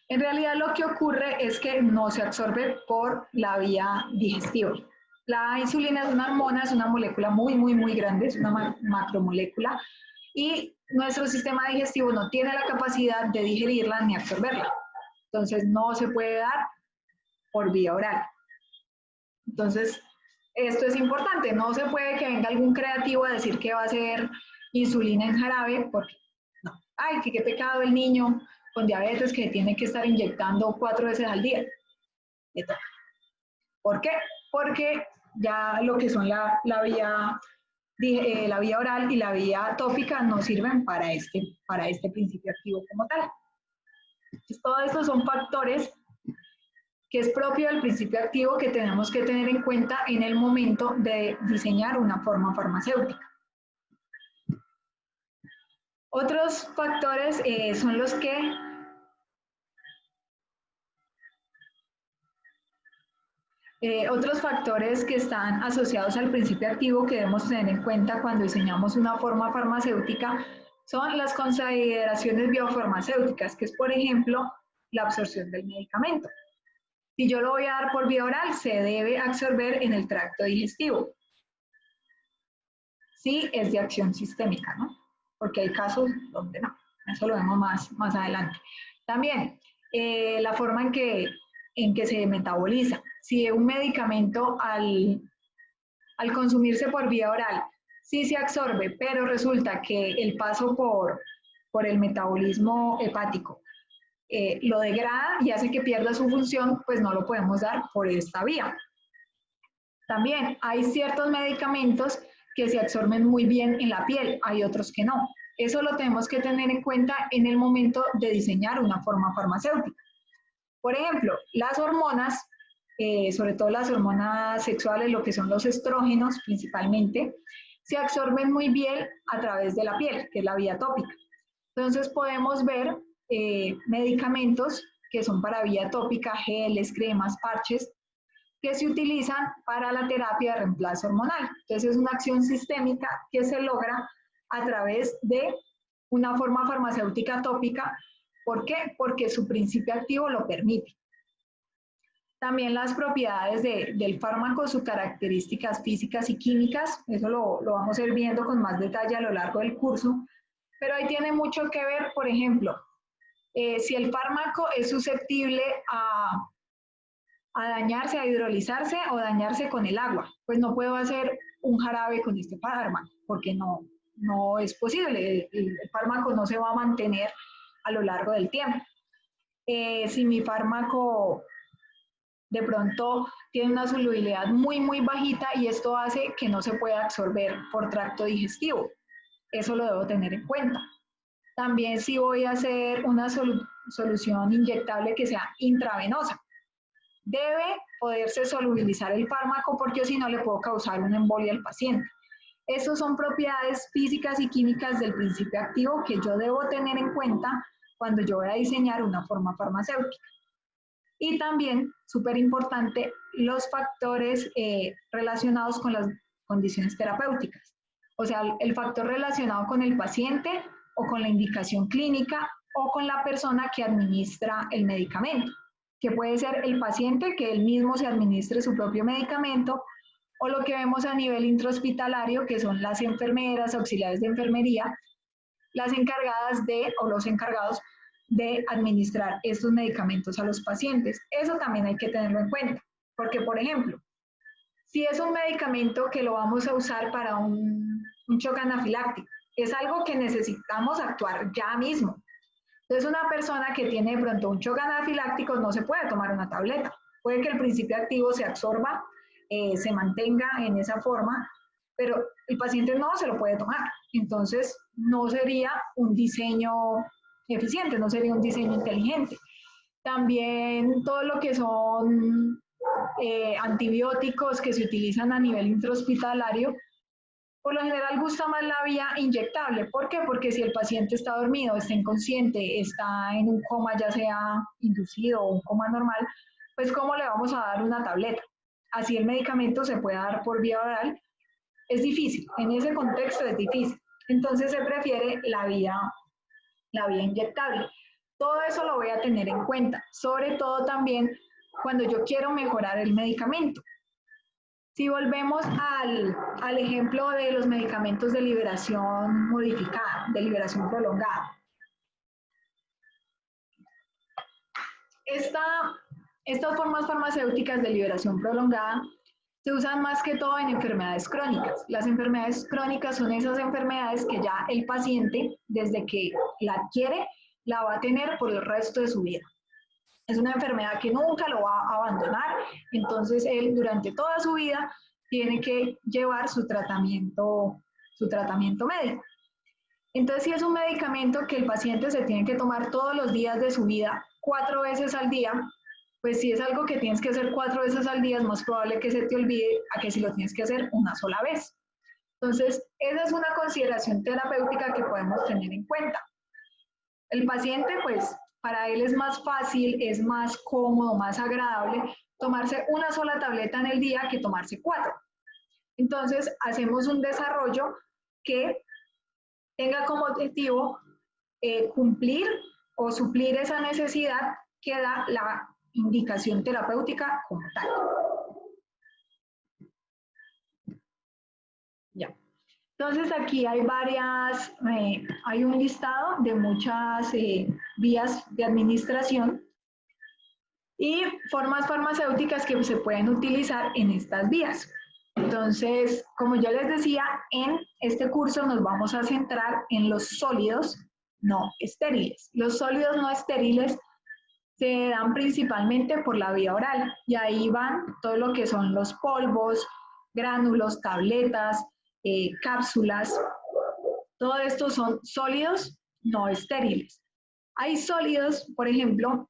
Speaker 1: En realidad lo que ocurre es que no se absorbe por la vía digestiva. La insulina es una hormona, es una molécula muy, muy, muy grande, es una macromolécula, y nuestro sistema digestivo no tiene la capacidad de digerirla ni absorberla. Entonces no se puede dar por vía oral. Entonces, esto es importante. No se puede que venga algún creativo a decir que va a hacer insulina en jarabe, porque no. Ay, qué pecado el niño con diabetes que tiene que estar inyectando 4 veces al día. ¿Por qué? Porque ya lo que son la vía oral y la vía tópica no sirven para este principio activo como tal. Entonces, todos estos son factores que es propio del principio activo que tenemos que tener en cuenta en el momento de diseñar una forma farmacéutica. Otros factores son los que Otros factores que están asociados al principio activo que debemos tener en cuenta cuando diseñamos una forma farmacéutica son las consideraciones biofarmacéuticas, que es, por ejemplo, la absorción del medicamento. Si yo lo voy a dar por vía oral, se debe absorber en el tracto digestivo. Sí, es de acción sistémica, ¿no? Porque hay casos donde no. Eso lo vemos más adelante. También, la forma en que se metaboliza. Si un medicamento al consumirse por vía oral sí se absorbe, pero resulta que el paso por el metabolismo hepático lo degrada y hace que pierda su función, pues no lo podemos dar por esta vía. También hay ciertos medicamentos que se absorben muy bien en la piel, hay otros que no. Eso lo tenemos que tener en cuenta en el momento de diseñar una forma farmacéutica. Por ejemplo, las hormonas, sobre todo las hormonas sexuales, lo que son los estrógenos principalmente, se absorben muy bien a través de la piel, que es la vía tópica. Entonces podemos ver medicamentos que son para vía tópica, geles, cremas, parches, que se utilizan para la terapia de reemplazo hormonal. Entonces es una acción sistémica que se logra a través de una forma farmacéutica tópica. ¿Por qué? Porque su principio activo lo permite. También las propiedades del fármaco, sus características físicas y químicas, eso lo vamos a ir viendo con más detalle a lo largo del curso, pero ahí tiene mucho que ver, por ejemplo, si el fármaco es susceptible a dañarse, a hidrolizarse o dañarse con el agua, pues no puedo hacer un jarabe con este fármaco, porque no es posible, el fármaco no se va a mantener a lo largo del tiempo. Si mi fármaco de pronto tiene una solubilidad muy bajita y esto hace que no se pueda absorber por tracto digestivo, eso lo debo tener en cuenta. También si voy a hacer una solución inyectable que sea intravenosa, debe poderse solubilizar el fármaco porque si no le puedo causar una embolia al paciente. Estas son propiedades físicas y químicas del principio activo que yo debo tener en cuenta cuando yo voy a diseñar una forma farmacéutica. Y también, súper importante, los factores relacionados con las condiciones terapéuticas. O sea, el factor relacionado con el paciente o con la indicación clínica o con la persona que administra el medicamento, que puede ser el paciente que él mismo se administre su propio medicamento, o lo que vemos a nivel intrahospitalario, que son las enfermeras, auxiliares de enfermería, las encargadas de, o los encargados de administrar estos medicamentos a los pacientes. Eso también hay que tenerlo en cuenta, porque por ejemplo, si es un medicamento que lo vamos a usar para un shock anafiláctico, es algo que necesitamos actuar ya mismo. Entonces una persona que tiene de pronto un shock anafiláctico no se puede tomar una tableta. Puede que el principio activo se absorba, se mantenga en esa forma, pero el paciente no se lo puede tomar. Entonces no sería un diseño eficiente, no sería un diseño inteligente. También todo lo que son antibióticos que se utilizan a nivel intrahospitalario, por lo general gusta más la vía inyectable. ¿Por qué? Porque si el paciente está dormido, está inconsciente, está en un coma ya sea inducido o un coma normal, pues ¿cómo le vamos a dar una tableta? Así el medicamento se puede dar por vía oral. Es difícil, en ese contexto es difícil. Entonces se prefiere la vía inyectable. Todo eso lo voy a tener en cuenta, sobre todo también cuando yo quiero mejorar el medicamento. Si volvemos al ejemplo de los medicamentos de liberación modificada, de liberación prolongada. Estas formas farmacéuticas de liberación prolongada se usan más que todo en enfermedades crónicas. Las enfermedades crónicas son esas enfermedades que ya el paciente, desde que la adquiere, la va a tener por el resto de su vida. Es una enfermedad que nunca lo va a abandonar, entonces él durante toda su vida tiene que llevar su tratamiento médico. Entonces, si es un medicamento que el paciente se tiene que tomar todos los días de su vida, 4 veces al día, pues si es algo que tienes que hacer 4 veces al día, es más probable que se te olvide a que si lo tienes que hacer una sola vez. Entonces, esa es una consideración terapéutica que podemos tener en cuenta. El paciente, pues, para él es más fácil, es más cómodo, más agradable tomarse una sola tableta en el día que tomarse 4. Entonces, hacemos un desarrollo que tenga como objetivo cumplir o suplir esa necesidad que da la indicación terapéutica como tal. Ya. Entonces aquí hay hay un listado de muchas vías de administración y formas farmacéuticas que se pueden utilizar en estas vías. Entonces, como yo les decía, en este curso nos vamos a centrar en los sólidos no estériles. Los sólidos no estériles se dan principalmente por la vía oral y ahí van todo lo que son los polvos, gránulos, tabletas, cápsulas. Todo esto son sólidos no estériles. Hay sólidos, por ejemplo,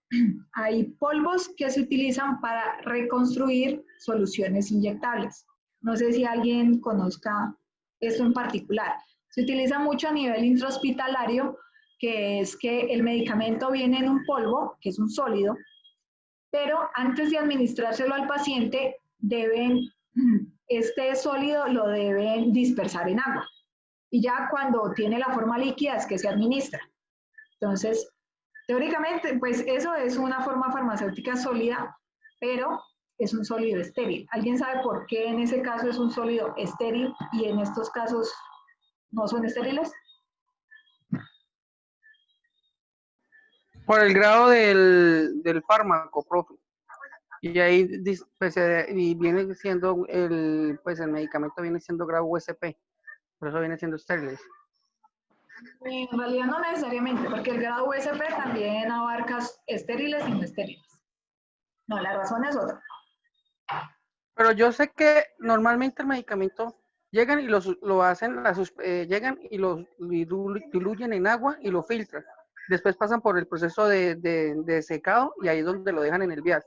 Speaker 1: hay polvos que se utilizan para reconstruir soluciones inyectables. No sé si alguien conozca esto en particular. Se utiliza mucho a nivel intrahospitalario, que es que el medicamento viene en un polvo, que es un sólido, pero antes de administrárselo al paciente, este sólido lo deben dispersar en agua. Y ya cuando tiene la forma líquida es que se administra. Entonces, teóricamente, pues eso es una forma farmacéutica sólida, pero es un sólido estéril. ¿Alguien sabe por qué en ese caso es un sólido estéril y en estos casos no son estériles?
Speaker 7: Por el grado del fármaco, profe. Y ahí pues, y viene siendo el medicamento viene siendo grado USP, por eso viene siendo estériles.
Speaker 1: En realidad no necesariamente, porque el grado USP también abarca estériles y no estériles. No, la razón es otra.
Speaker 7: Pero yo sé que normalmente el medicamento llegan y llegan y lo diluyen en agua y lo filtran. Después pasan por el proceso de secado y ahí es donde lo dejan en el vial.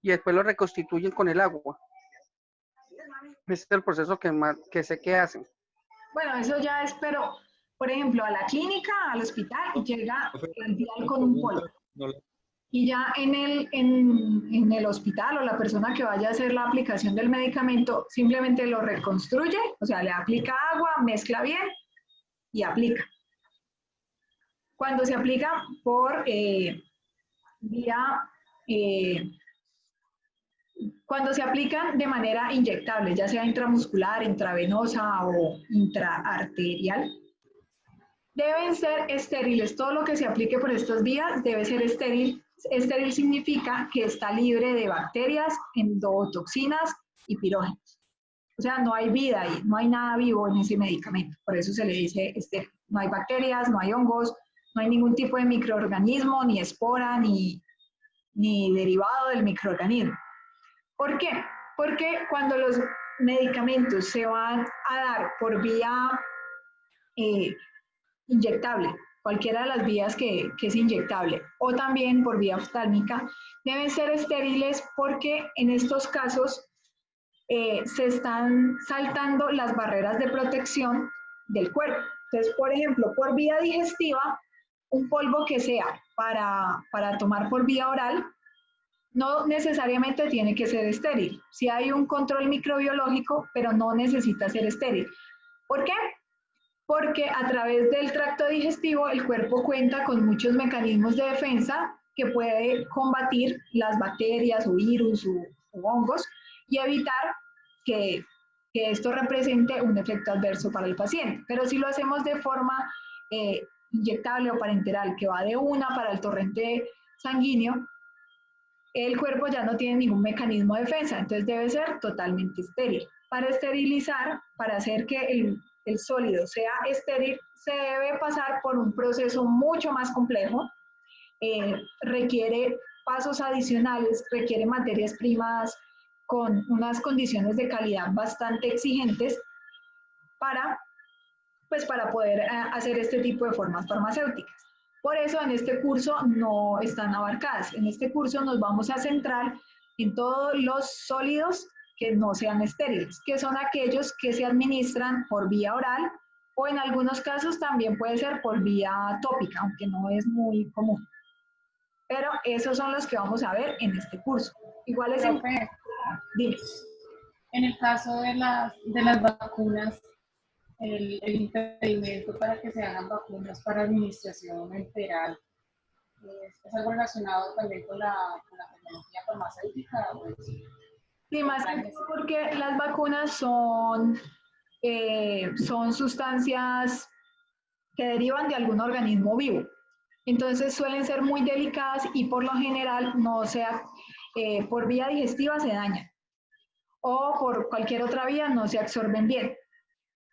Speaker 7: Y después lo reconstituyen con el agua. Ese es el proceso que sé que hacen.
Speaker 1: Bueno, eso ya es, pero, por ejemplo, a la clínica, al hospital, llega el vial con un polvo. Y ya en el hospital o la persona que vaya a hacer la aplicación del medicamento simplemente lo reconstruye, o sea, le aplica agua, mezcla bien y aplica. Cuando se aplica por cuando se aplican de manera inyectable, ya sea intramuscular, intravenosa o intraarterial, deben ser estériles. Todo lo que se aplique por estas vías debe ser estéril. Estéril significa que está libre de bacterias, endotoxinas y pirógenos. O sea, no hay vida ahí, no hay nada vivo en ese medicamento. Por eso se le dice estéril. No hay bacterias, no hay hongos, no hay ningún tipo de microorganismo, ni espora, ni derivado del microorganismo. ¿Por qué? Porque cuando los medicamentos se van a dar por vía inyectable, cualquiera de las vías que es inyectable, o también por vía oftálmica, deben ser estériles porque en estos casos se están saltando las barreras de protección del cuerpo. Entonces, por ejemplo, por vía digestiva, un polvo que sea para tomar por vía oral, no necesariamente tiene que ser estéril. Sí hay un control microbiológico, pero no necesita ser estéril. ¿Por qué? Porque a través del tracto digestivo el cuerpo cuenta con muchos mecanismos de defensa que puede combatir las bacterias o virus o hongos y evitar que esto represente un efecto adverso para el paciente. Pero si lo hacemos de forma inyectable o parenteral, que va de una para el torrente sanguíneo, el cuerpo ya no tiene ningún mecanismo de defensa, entonces debe ser totalmente estéril. Para esterilizar, para hacer que el sólido sea estéril, se debe pasar por un proceso mucho más complejo, requiere pasos adicionales, requiere materias primas con unas condiciones de calidad bastante exigentes para poder hacer este tipo de formas farmacéuticas. Por eso en este curso no están abarcadas. En este curso nos vamos a centrar en todos los sólidos que no sean estériles, que son aquellos que se administran por vía oral o en algunos casos también puede ser por vía tópica, aunque no es muy común. Pero esos son los que vamos a ver en este curso. Igual es
Speaker 2: Profe,
Speaker 1: dime.
Speaker 2: en el caso de las vacunas, el impedimento para que se hagan vacunas para administración enteral, ¿es algo relacionado también con la tecnología farmacéutica? ¿O es
Speaker 1: Sí, más que todo porque las vacunas son sustancias que derivan de algún organismo vivo. Entonces suelen ser muy delicadas y por lo general por vía digestiva se dañan o por cualquier otra vía no se absorben bien.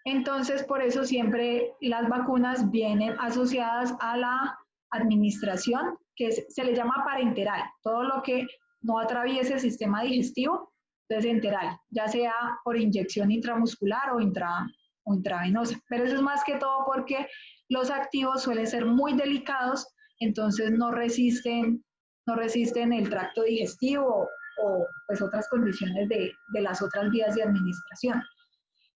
Speaker 1: Entonces por eso siempre las vacunas vienen asociadas a la administración, que se le llama parenteral, todo lo que no atraviese el sistema digestivo, entonces enteral, ya sea por inyección intramuscular o intravenosa. Pero eso es más que todo porque los activos suelen ser muy delicados, entonces no resisten el tracto digestivo o pues otras condiciones de las otras vías de administración.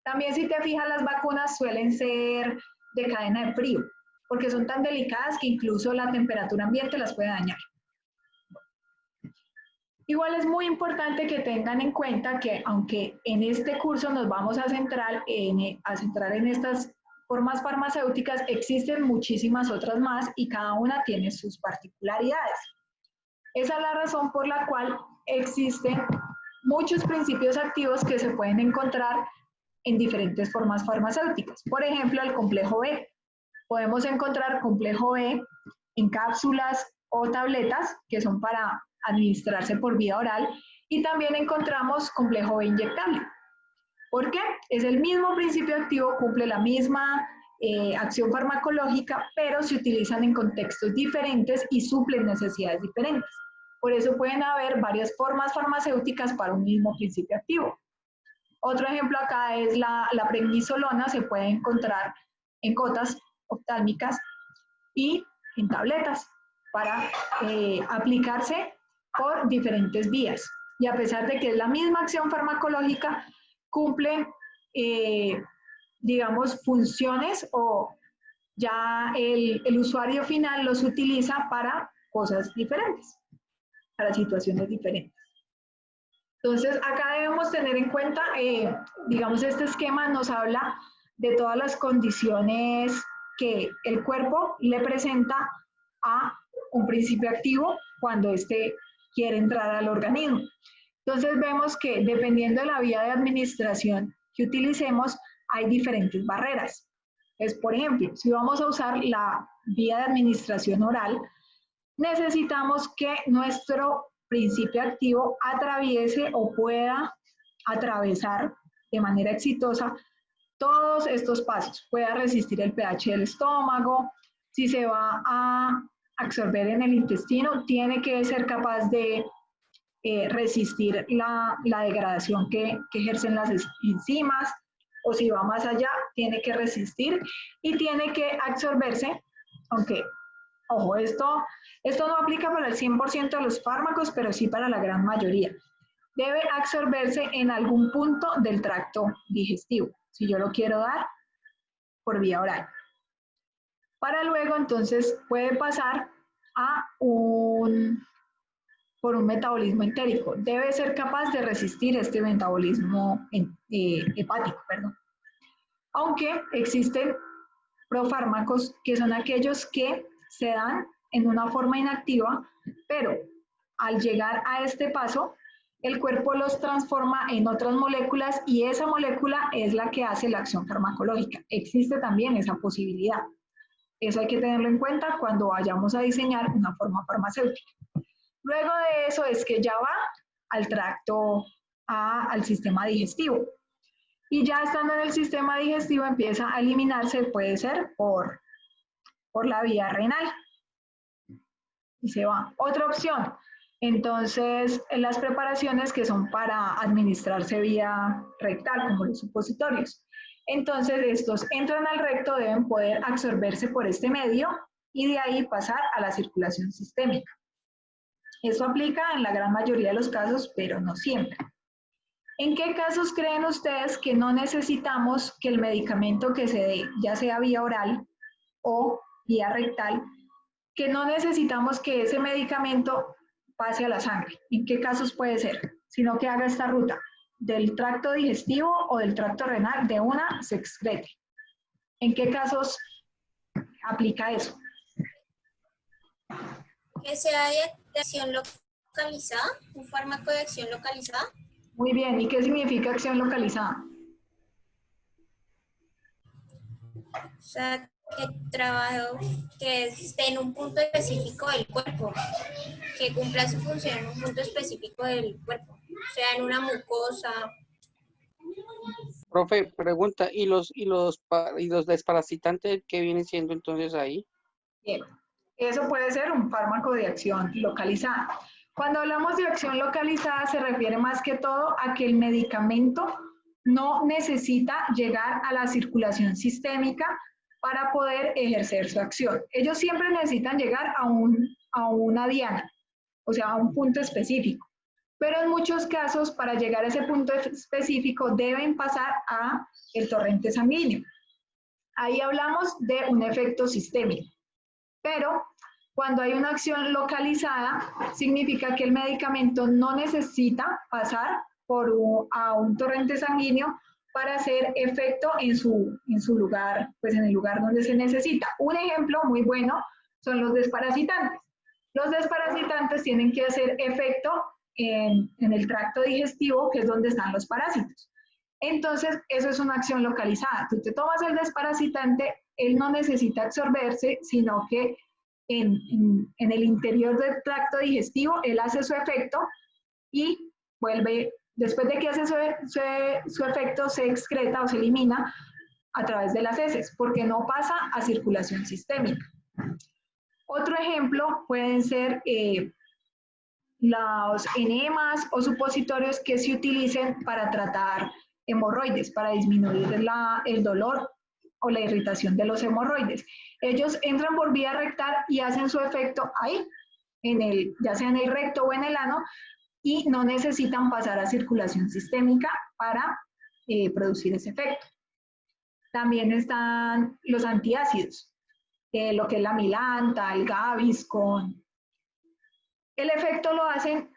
Speaker 1: También si te fijas, las vacunas suelen ser de cadena de frío, porque son tan delicadas que incluso la temperatura ambiente las puede dañar. Igual es muy importante que tengan en cuenta que aunque en este curso nos vamos a centrar en estas formas farmacéuticas, existen muchísimas otras más y cada una tiene sus particularidades. Esa es la razón por la cual existen muchos principios activos que se pueden encontrar en diferentes formas farmacéuticas. Por ejemplo, el complejo B. Podemos encontrar complejo B en cápsulas o tabletas que son para administrarse por vía oral y también encontramos complejo B inyectable. ¿Por qué? Es el mismo principio activo, cumple la misma acción farmacológica, pero se utilizan en contextos diferentes y suplen necesidades diferentes. Por eso pueden haber varias formas farmacéuticas para un mismo principio activo. Otro ejemplo acá es la prednisolona, se puede encontrar en gotas oftálmicas y en tabletas para aplicarse por diferentes vías. Y a pesar de que es la misma acción farmacológica, cumple, digamos, funciones o ya el usuario final los utiliza para cosas diferentes, para situaciones diferentes. Entonces, acá debemos tener en cuenta, digamos, este esquema nos habla de todas las condiciones que el cuerpo le presenta a un principio activo cuando éste quiere entrar al organismo. Entonces, vemos que dependiendo de la vía de administración que utilicemos, hay diferentes barreras. Entonces, por ejemplo, si vamos a usar la vía de administración oral, necesitamos que nuestro principio activo atraviese o pueda atravesar de manera exitosa todos estos pasos. Pueda resistir el pH del estómago, si se va a absorber en el intestino, tiene que ser capaz de resistir la degradación que ejercen las enzimas, o si va más allá, tiene que resistir y tiene que absorberse, aunque, ojo, esto no aplica para el 100% de los fármacos, pero sí para la gran mayoría. Debe absorberse en algún punto del tracto digestivo, si yo lo quiero dar por vía oral. Para luego, entonces, puede pasar por un metabolismo entérico. Debe ser capaz de resistir este metabolismo hepático, perdón. Aunque existen profármacos que son aquellos que se dan en una forma inactiva, pero al llegar a este paso, el cuerpo los transforma en otras moléculas y esa molécula es la que hace la acción farmacológica. Existe también esa posibilidad. Eso hay que tenerlo en cuenta cuando vayamos a diseñar una forma farmacéutica. Luego de eso es que ya va al tracto, al sistema digestivo. Y ya estando en el sistema digestivo empieza a eliminarse, puede ser por la vía renal. Y se va. Otra opción, entonces, las preparaciones que son para administrarse vía rectal, como los supositorios. Entonces, estos entran al recto, deben poder absorberse por este medio y de ahí pasar a la circulación sistémica. Eso aplica en la gran mayoría de los casos, pero no siempre. ¿En qué casos creen ustedes que no necesitamos que el medicamento que se dé, ya sea vía oral o vía rectal, que no necesitamos que ese medicamento pase a la sangre. ¿En qué casos puede ser? Sino que haga esta ruta del tracto digestivo o del tracto renal, de una se excrete. ¿En qué casos aplica eso?
Speaker 11: Que sea de acción localizada, un fármaco de acción localizada.
Speaker 1: Muy bien, ¿y qué significa acción localizada?
Speaker 11: O sea, que esté en un punto específico del cuerpo, que cumpla su función en un punto específico del cuerpo, o sea, en una mucosa.
Speaker 7: Profe, pregunta, ¿y los desparasitantes qué vienen siendo entonces ahí?
Speaker 1: Bien, eso puede ser un fármaco de acción localizada. Cuando hablamos de acción localizada se refiere más que todo a que el medicamento no necesita llegar a la circulación sistémica para poder ejercer su acción. Ellos siempre necesitan llegar a una diana, o sea, a un punto específico. Pero en muchos casos, para llegar a ese punto específico, deben pasar a el torrente sanguíneo. Ahí hablamos de un efecto sistémico. Pero cuando hay una acción localizada, significa que el medicamento no necesita pasar a un torrente sanguíneo para hacer efecto en su lugar, pues en el lugar donde se necesita. Un ejemplo muy bueno son los desparasitantes. Los desparasitantes tienen que hacer efecto en el tracto digestivo, que es donde están los parásitos. Entonces, eso es una acción localizada. Tú te tomas el desparasitante, él no necesita absorberse, sino que en el interior del tracto digestivo, él hace su efecto y vuelve, después de que hace su efecto, se excreta o se elimina a través de las heces, porque no pasa a circulación sistémica. Otro ejemplo pueden ser los enemas o supositorios que se utilicen para tratar hemorroides, para disminuir el dolor o la irritación de los hemorroides. Ellos entran por vía rectal y hacen su efecto ahí, ya sea en el recto o en el ano, y no necesitan pasar a circulación sistémica para producir ese efecto. También están los antiácidos, lo que es la milanta, el Gaviscon. El efecto lo hacen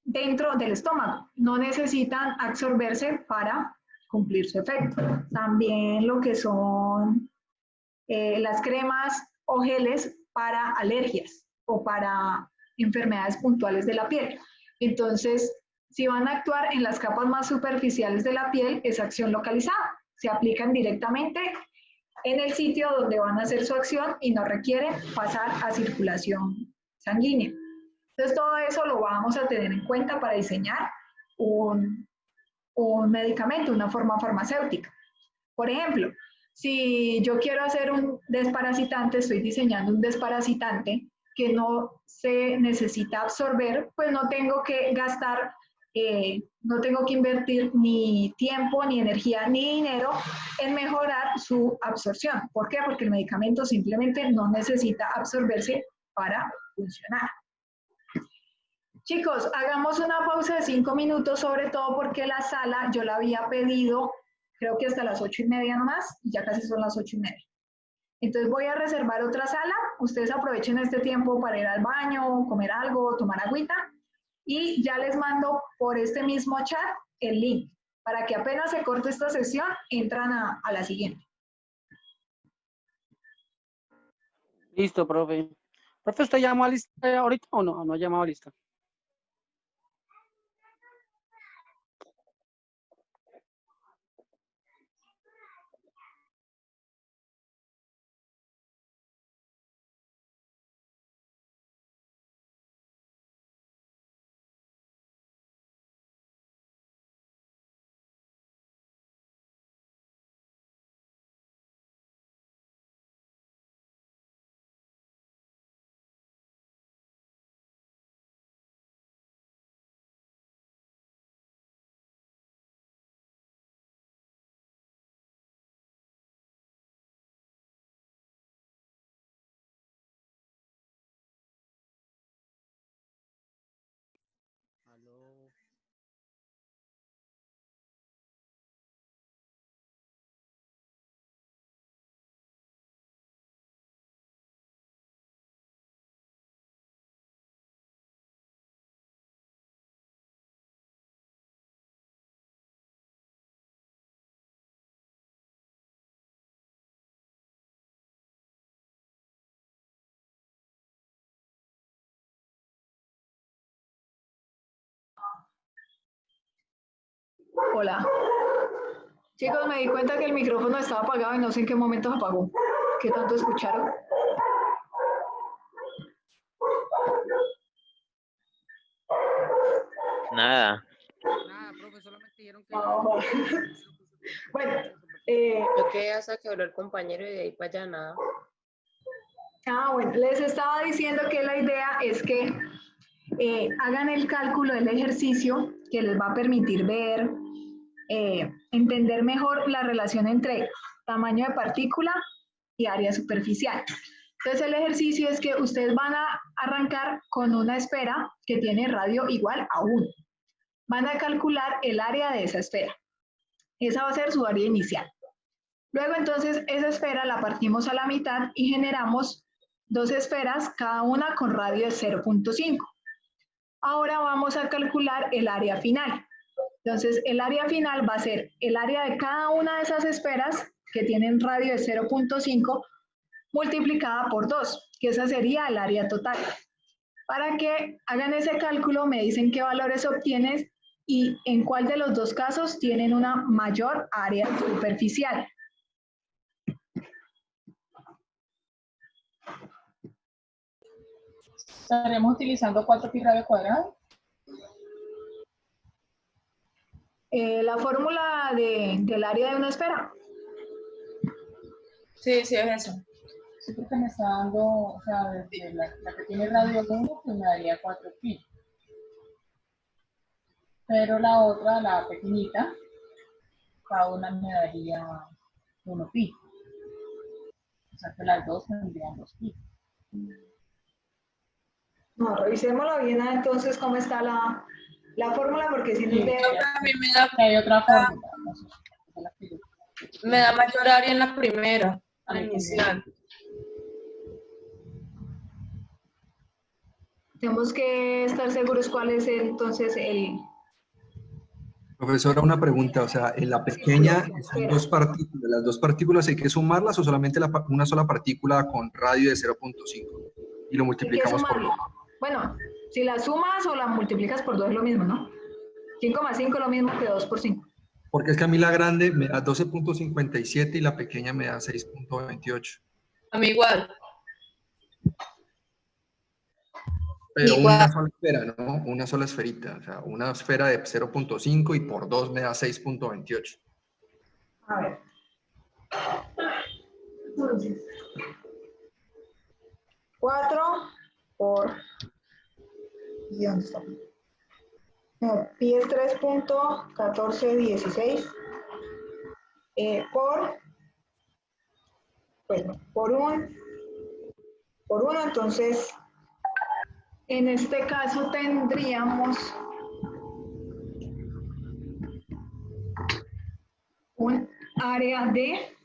Speaker 1: dentro del estómago, no necesitan absorberse para cumplir su efecto. También lo que son las cremas o geles para alergias o para enfermedades puntuales de la piel. Entonces, si van a actuar en las capas más superficiales de la piel, es acción localizada. Se aplican directamente en el sitio donde van a hacer su acción y no requieren pasar a circulación sanguínea. Entonces, todo eso lo vamos a tener en cuenta para diseñar un medicamento, una forma farmacéutica. Por ejemplo, si yo quiero hacer un desparasitante, estoy diseñando un desparasitante que no se necesita absorber, pues no tengo que gastar, no tengo que invertir ni tiempo, ni energía, ni dinero en mejorar su absorción. ¿Por qué? Porque el medicamento simplemente no necesita absorberse para funcionar. Chicos, hagamos una pausa de 5 minutos, sobre todo porque la sala yo la había pedido, creo que hasta las 8:30 nomás, y ya casi son las 8:30. Entonces voy a reservar otra sala, ustedes aprovechen este tiempo para ir al baño, comer algo, tomar agüita, y ya les mando por este mismo chat el link, para que apenas se corte esta sesión, entran a la siguiente.
Speaker 7: Listo, profe. Profe, ¿usted llamó a lista ahorita o no? No ha llamado a lista.
Speaker 1: Hola. Chicos, me di cuenta que el micrófono estaba apagado y no sé en qué momento se apagó. ¿Qué tanto escucharon?
Speaker 10: Nada.
Speaker 7: Nada, profe, solamente dijeron que...
Speaker 1: Bueno,
Speaker 6: Yo quedé hasta que habló el compañero y de ahí para allá nada.
Speaker 1: bueno, les estaba diciendo que la idea es que hagan el cálculo del ejercicio que les va a permitir ver, entender mejor la relación entre tamaño de partícula y área superficial. Entonces el ejercicio es que ustedes van a arrancar con una esfera que tiene radio igual a 1. Van a calcular el área de esa esfera. Esa va a ser su área inicial. Luego entonces esa esfera la partimos a la mitad y generamos 2 esferas, cada una con radio de 0.5. Ahora vamos a calcular el área final. Entonces el área final va a ser el área de cada una de esas esferas que tienen radio de 0.5 multiplicada por 2, que esa sería el área total. Para que hagan ese cálculo me dicen qué valores obtienes y en cuál de los dos casos tienen una mayor área superficial.
Speaker 2: Estaremos utilizando 4pi radio cuadrado.
Speaker 1: La fórmula del área de una esfera.
Speaker 2: Sí, es eso. Sí, porque me está dando, o sea, desde la que tiene radio 1, pues me daría 4pi. Pero la otra, la pequeñita, cada una me daría 1pi. O sea que las dos tendrían 2pi.
Speaker 1: No, revisémoslo bien entonces cómo está la fórmula, porque si no
Speaker 2: Sí,
Speaker 1: es de...
Speaker 2: a mí me da, hay otra fórmula. No sé,
Speaker 12: Me da mayor área en la primera, la inicial.
Speaker 1: Tenemos que estar seguros cuál es entonces el...
Speaker 8: Profesora, una pregunta, o sea, en la pequeña son 2 partículas, ¿las 2 partículas hay que sumarlas o solamente una sola partícula con radio de 0.5? Y lo multiplicamos por 2.
Speaker 1: Bueno, si la sumas o la multiplicas por 2 es lo mismo, ¿no? 5 más 5 es lo mismo que 2 por 5.
Speaker 8: Porque es que a mí la grande me da 12.57 y la pequeña me da 6.28.
Speaker 12: A mí igual.
Speaker 8: Pero
Speaker 12: igual.
Speaker 8: una sola esfera, ¿no? Una sola esferita. O sea, una esfera de 0.5 y por 2 me da 6.28.
Speaker 1: A ver. Entonces, 4 por... ¿Y dónde está? No, pi es 3.1416 por 1, entonces en este caso tendríamos un área de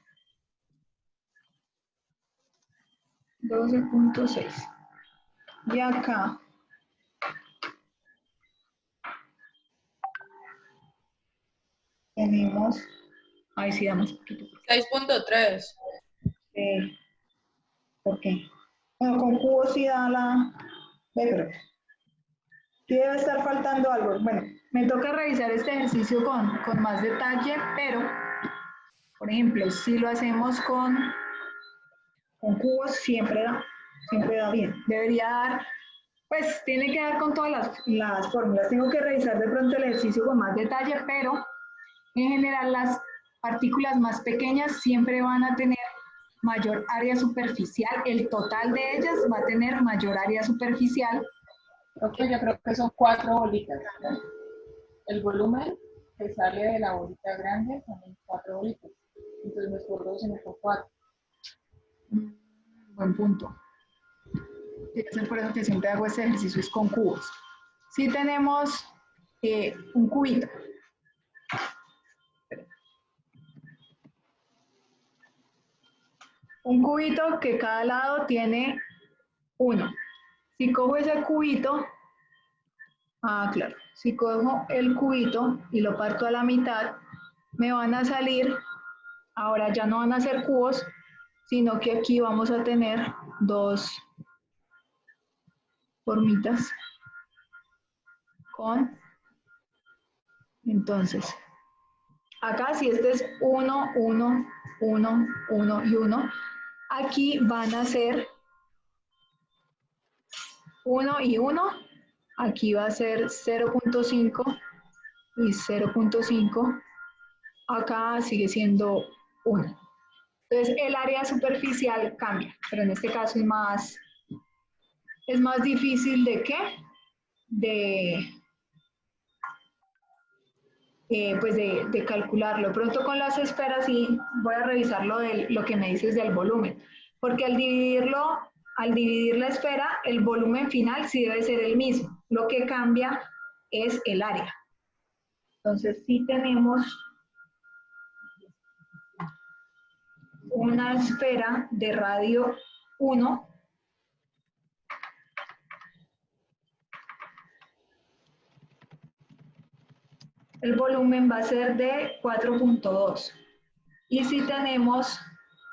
Speaker 1: 12.6 y acá tenemos, ahí sí damos poquito.
Speaker 12: 6.3.
Speaker 1: ¿Por qué? Bueno, con cubo sí da la... Pero sí debe estar faltando algo. Bueno, me toca revisar este ejercicio con más detalle, pero, por ejemplo, si lo hacemos con cubos, siempre da bien. Debería dar, pues tiene que dar con todas las fórmulas. Tengo que revisar de pronto el ejercicio con más detalle, pero en general las partículas más pequeñas siempre van a tener mayor área superficial. El total de ellas va a tener mayor área superficial.
Speaker 2: Yo creo que son 4 bolitas, ¿no? El volumen que sale de la bolita grande son 4 bolitas. Entonces me por 2 y me por 4.
Speaker 1: Buen punto. Es por eso que siempre hago este ejercicio es con cubos. Si tenemos un cubito. Un cubito que cada lado tiene 1. Si cojo ese cubito, claro, si cojo el cubito y lo parto a la mitad, me van a salir, ahora ya no van a ser cubos, sino que aquí vamos a tener 2 formitas con, entonces, Acá si este es 1, 1, 1, 1 y 1, aquí van a ser 1 y 1, aquí va a ser 0.5 y 0.5, acá sigue siendo 1. Entonces el área superficial cambia, pero en este caso es más difícil de qué? De calcularlo. Pronto con las esferas sí voy a revisar lo que me dices del volumen, porque al dividir la esfera, el volumen final sí debe ser el mismo. Lo que cambia es el área. Entonces sí tenemos una esfera de radio 1. El volumen va a ser de 4.2. Y si tenemos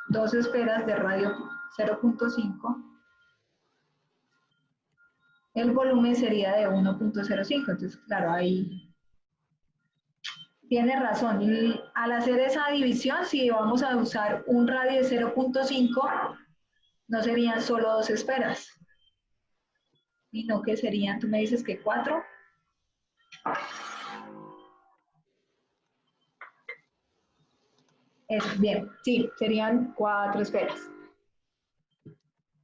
Speaker 1: dos esferas de radio 0.5, el volumen sería de 1.05. Entonces, claro, ahí tiene razón. Y al hacer esa división, si vamos a usar un radio de 0.5, no serían solo dos esferas, sino que serían, tú me dices que 4. Bien, sí, serían 4 esferas.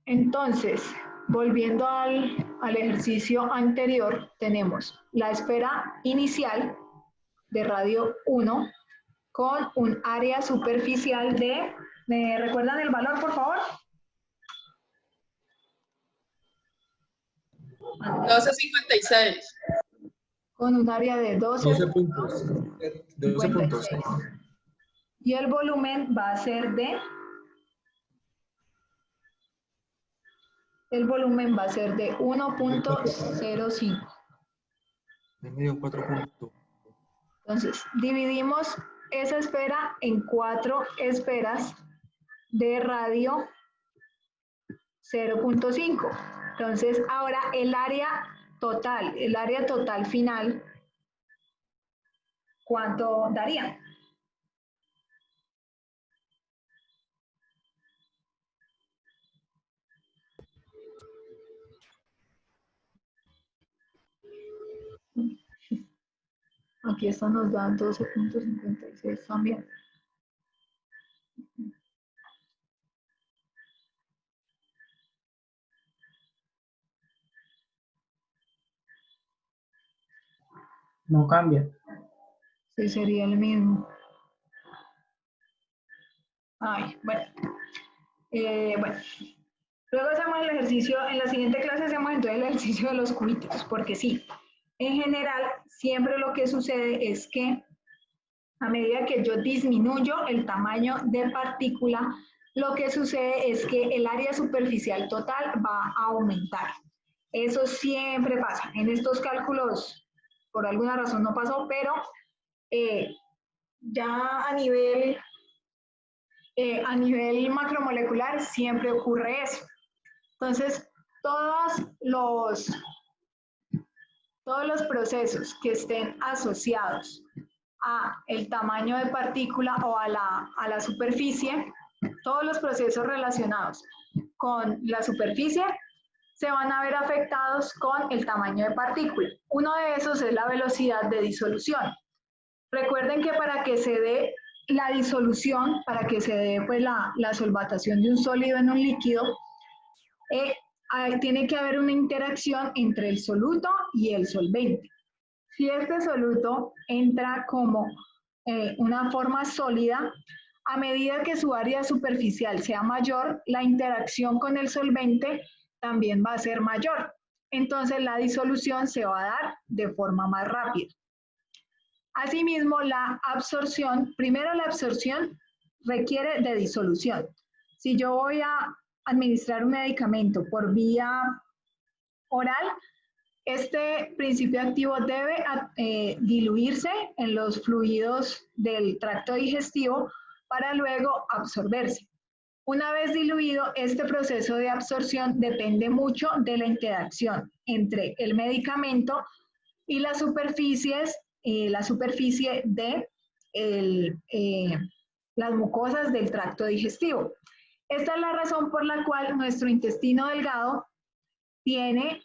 Speaker 1: Entonces, volviendo al ejercicio anterior, tenemos la esfera inicial de radio 1 con un área superficial de, ¿me recuerdan el valor, por favor?
Speaker 12: 12.56.
Speaker 1: Con un área de
Speaker 8: 12 puntos. 12 puntos.
Speaker 1: Y el volumen va a ser de... El volumen va a ser de 1.05.
Speaker 8: De medio 4 puntos.
Speaker 1: Entonces, dividimos esa esfera en 4 esferas de radio 0.5. Entonces, ahora el área total final, ¿cuánto daría? Aquí esto nos da 12.56 también.
Speaker 13: No cambia.
Speaker 1: Sí, sería el mismo. Ay, bueno. Bueno. Luego hacemos el ejercicio, en la siguiente clase hacemos entonces el ejercicio de los cubitos, porque sí, en general siempre lo que sucede es que a medida que yo disminuyo el tamaño de partícula, lo que sucede es que el área superficial total va a aumentar. Eso siempre pasa. En estos cálculos, por alguna razón no pasó, pero ya a nivel macromolecular siempre ocurre eso. Entonces, todos los procesos que estén asociados a el tamaño de partícula o a la superficie, todos los procesos relacionados con la superficie se van a ver afectados con el tamaño de partícula. Uno de esos es la velocidad de disolución. Recuerden que para que se dé la disolución, para que se dé pues, la solvatación de un sólido en un líquido, tiene que haber una interacción entre el soluto y el solvente. Si este soluto entra como una forma sólida, a medida que su área superficial sea mayor, la interacción con el solvente también va a ser mayor. Entonces la disolución se va a dar de forma más rápida. Asimismo, la absorción, primero la absorción requiere de disolución. Si yo voy a administrar un medicamento por vía oral, este principio activo debe diluirse en los fluidos del tracto digestivo para luego absorberse. Una vez diluido, este proceso de absorción depende mucho de la interacción entre el medicamento y las superficies, la superficie de las mucosas del tracto digestivo. Esta es la razón por la cual nuestro intestino delgado tiene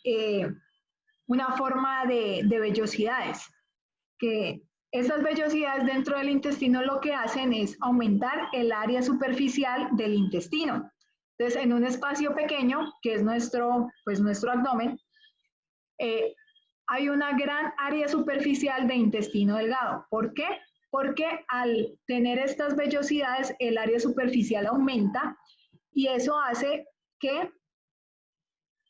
Speaker 1: una forma de vellosidades, que esas vellosidades dentro del intestino lo que hacen es aumentar el área superficial del intestino. Entonces, en un espacio pequeño, que es nuestro abdomen, hay una gran área superficial de intestino delgado. ¿Por qué? Porque al tener estas vellosidades, el área superficial aumenta y eso hace que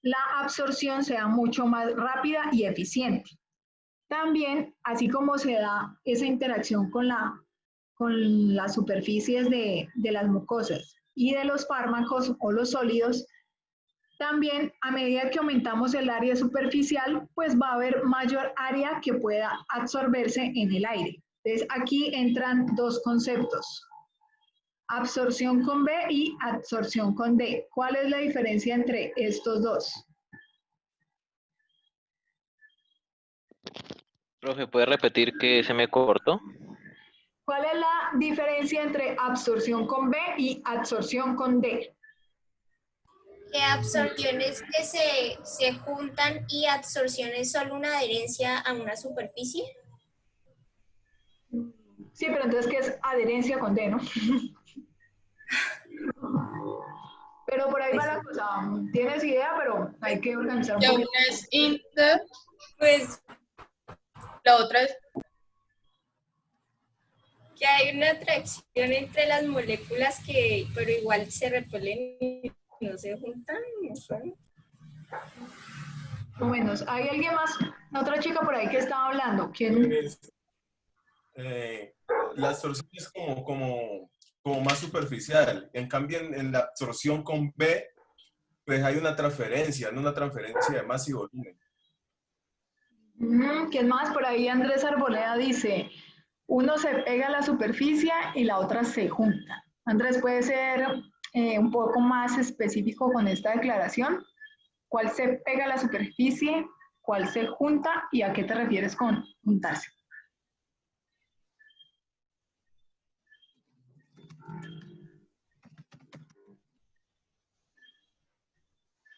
Speaker 1: la absorción sea mucho más rápida y eficiente. También, así como se da esa interacción con las superficies de las mucosas y de los fármacos o los sólidos, también a medida que aumentamos el área superficial, pues va a haber mayor área que pueda absorberse en el aire. Entonces, aquí entran dos conceptos: absorción con B y absorción con D. ¿Cuál es la diferencia entre estos dos?
Speaker 10: Profe, ¿puede repetir que se me cortó?
Speaker 1: ¿Cuál es la diferencia entre absorción con B y absorción con D?
Speaker 11: Que absorciones que se juntan y absorción es solo una adherencia a una superficie.
Speaker 1: Sí, pero entonces, ¿qué es adherencia con D, no? Pero por ahí va la cosa. Tienes idea, pero hay que organizar un poquito.
Speaker 12: Una es inter,
Speaker 11: Pues
Speaker 12: la otra es
Speaker 11: que hay una atracción entre las moléculas pero igual se repelen y no se juntan, ¿no son?
Speaker 1: Bueno, ¿hay alguien más? Otra chica por ahí que estaba hablando. ¿Quién?
Speaker 4: La absorción es como más superficial. En cambio, en la absorción con B, pues hay una transferencia, no una transferencia de masa y volumen.
Speaker 1: ¿Quién más? Por ahí Andrés Arboleda dice, uno se pega a la superficie y la otra se junta. Andrés, ¿puede ser un poco más específico con esta declaración? ¿Cuál se pega a la superficie? ¿Cuál se junta? ¿Y a qué te refieres con juntarse?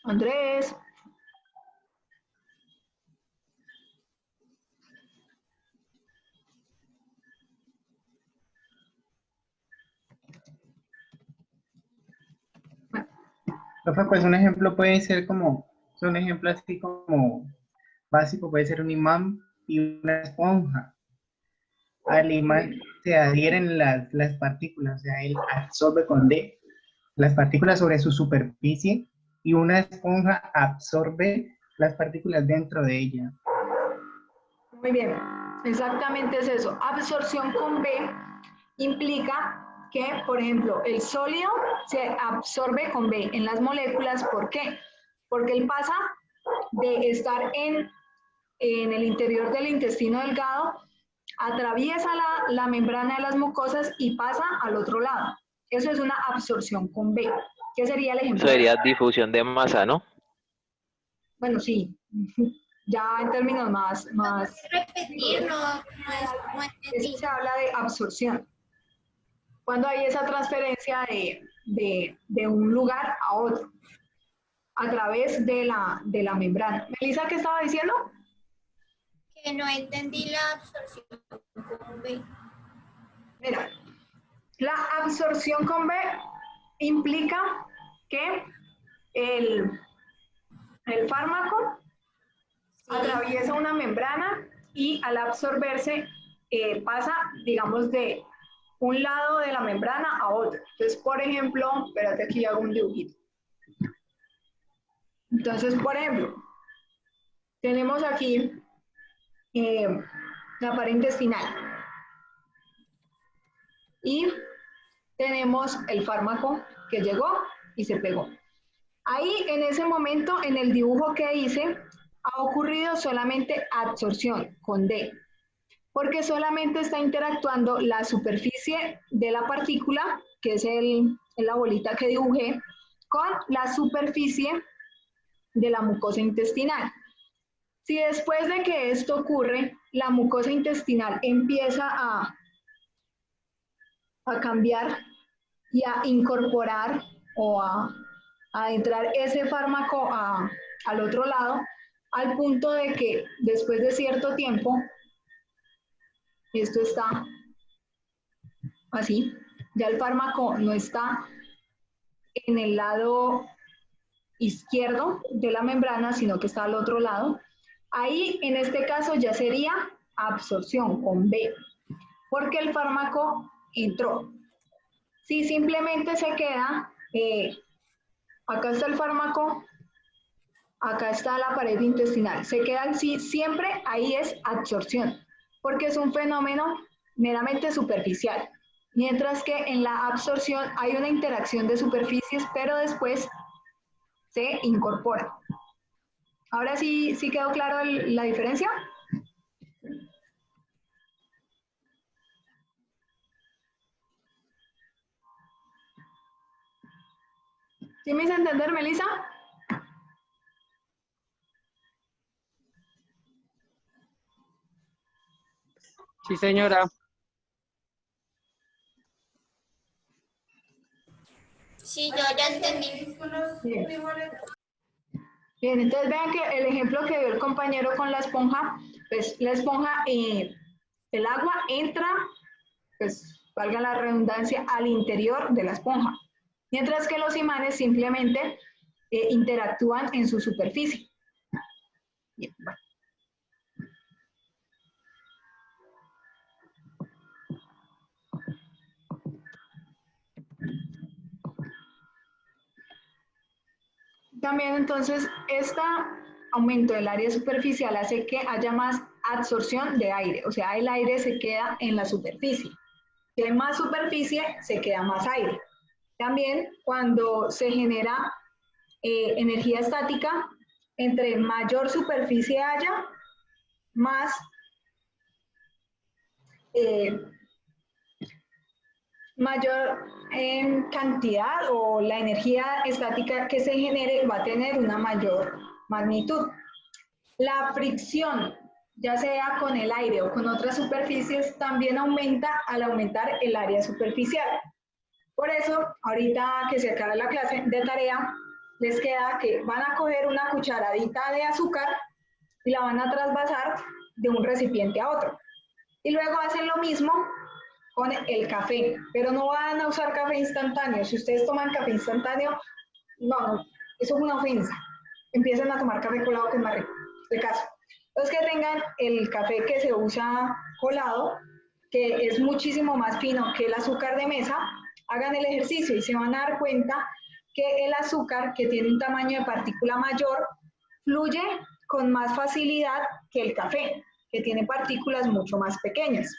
Speaker 1: Andrés.
Speaker 13: Profe, pues un ejemplo puede ser un ejemplo así como básico, puede ser un imán y una esponja. Al imán se adhieren las partículas, o sea, él absorbe con D las partículas sobre su superficie y una esponja absorbe las partículas dentro de ella.
Speaker 1: Muy bien, exactamente es eso. Absorción con B implica que, por ejemplo, el sólido se absorbe con B en las moléculas. ¿Por qué? Porque él pasa de estar en el interior del intestino delgado, atraviesa la membrana de las mucosas y pasa al otro lado. Eso es una absorción con B. ¿Qué sería el ejemplo?
Speaker 10: Eso sería difusión de masa, ¿no?
Speaker 1: Bueno, sí. Ya en términos más...
Speaker 11: Repetir, no
Speaker 1: Eso se habla de absorción. Cuando hay esa transferencia de un lugar a otro, a través de la membrana. Melissa, ¿qué estaba diciendo?
Speaker 11: Que no entendí la absorción con B.
Speaker 1: Mira, la absorción con B implica que el fármaco atraviesa una membrana y al absorberse pasa, digamos, de un lado de la membrana a otro. Entonces, por ejemplo, espérate, aquí hago un dibujito. Entonces, por ejemplo, tenemos aquí la pared intestinal y tenemos el fármaco que llegó y se pegó. Ahí, en ese momento, en el dibujo que hice, ha ocurrido solamente absorción con D, porque solamente está interactuando la superficie de la partícula, que es la bolita que dibujé, con la superficie de la mucosa intestinal. Si después de que esto ocurre, la mucosa intestinal empieza a a cambiar y a incorporar o a entrar ese fármaco al otro lado, al punto de que después de cierto tiempo, esto está así, ya el fármaco no está en el lado izquierdo de la membrana, sino que está al otro lado. Ahí, en este caso, ya sería absorción con B, porque el fármaco entró. Si simplemente se queda, acá está el fármaco, acá está la pared intestinal, se quedan siempre, ahí es absorción, porque es un fenómeno meramente superficial. Mientras que en la absorción hay una interacción de superficies, pero después se incorpora. Ahora sí quedó claro la diferencia. ¿Sí me hice entender, Melissa?
Speaker 7: Sí, señora.
Speaker 11: Sí, yo ya entendí.
Speaker 1: Bien, entonces vean que el ejemplo que dio el compañero con la esponja, pues la esponja, el agua entra, pues valga la redundancia, al interior de la esponja, mientras que los imanes simplemente interactúan en su superficie. Bien, bueno. También entonces, este aumento del área superficial hace que haya más absorción de aire, o sea, el aire se queda en la superficie. Si hay más superficie, se queda más aire. También cuando se genera energía estática, entre mayor superficie haya, más mayor cantidad o la energía estática que se genere va a tener una mayor magnitud. La fricción, ya sea con el aire o con otras superficies, también aumenta al aumentar el área superficial. Por eso, ahorita que se acaba la clase de tarea, les queda que van a coger una cucharadita de azúcar y la van a trasvasar de un recipiente a otro. Y luego hacen lo mismo con el café, pero no van a usar café instantáneo. Si ustedes toman café instantáneo, no, eso es una ofensa. Empiezan a tomar café colado, que es más rico, de caso. Los que tengan el café que se usa colado, que es muchísimo más fino que el azúcar de mesa, hagan el ejercicio y se van a dar cuenta que el azúcar, que tiene un tamaño de partícula mayor, fluye con más facilidad que el café, que tiene partículas mucho más pequeñas.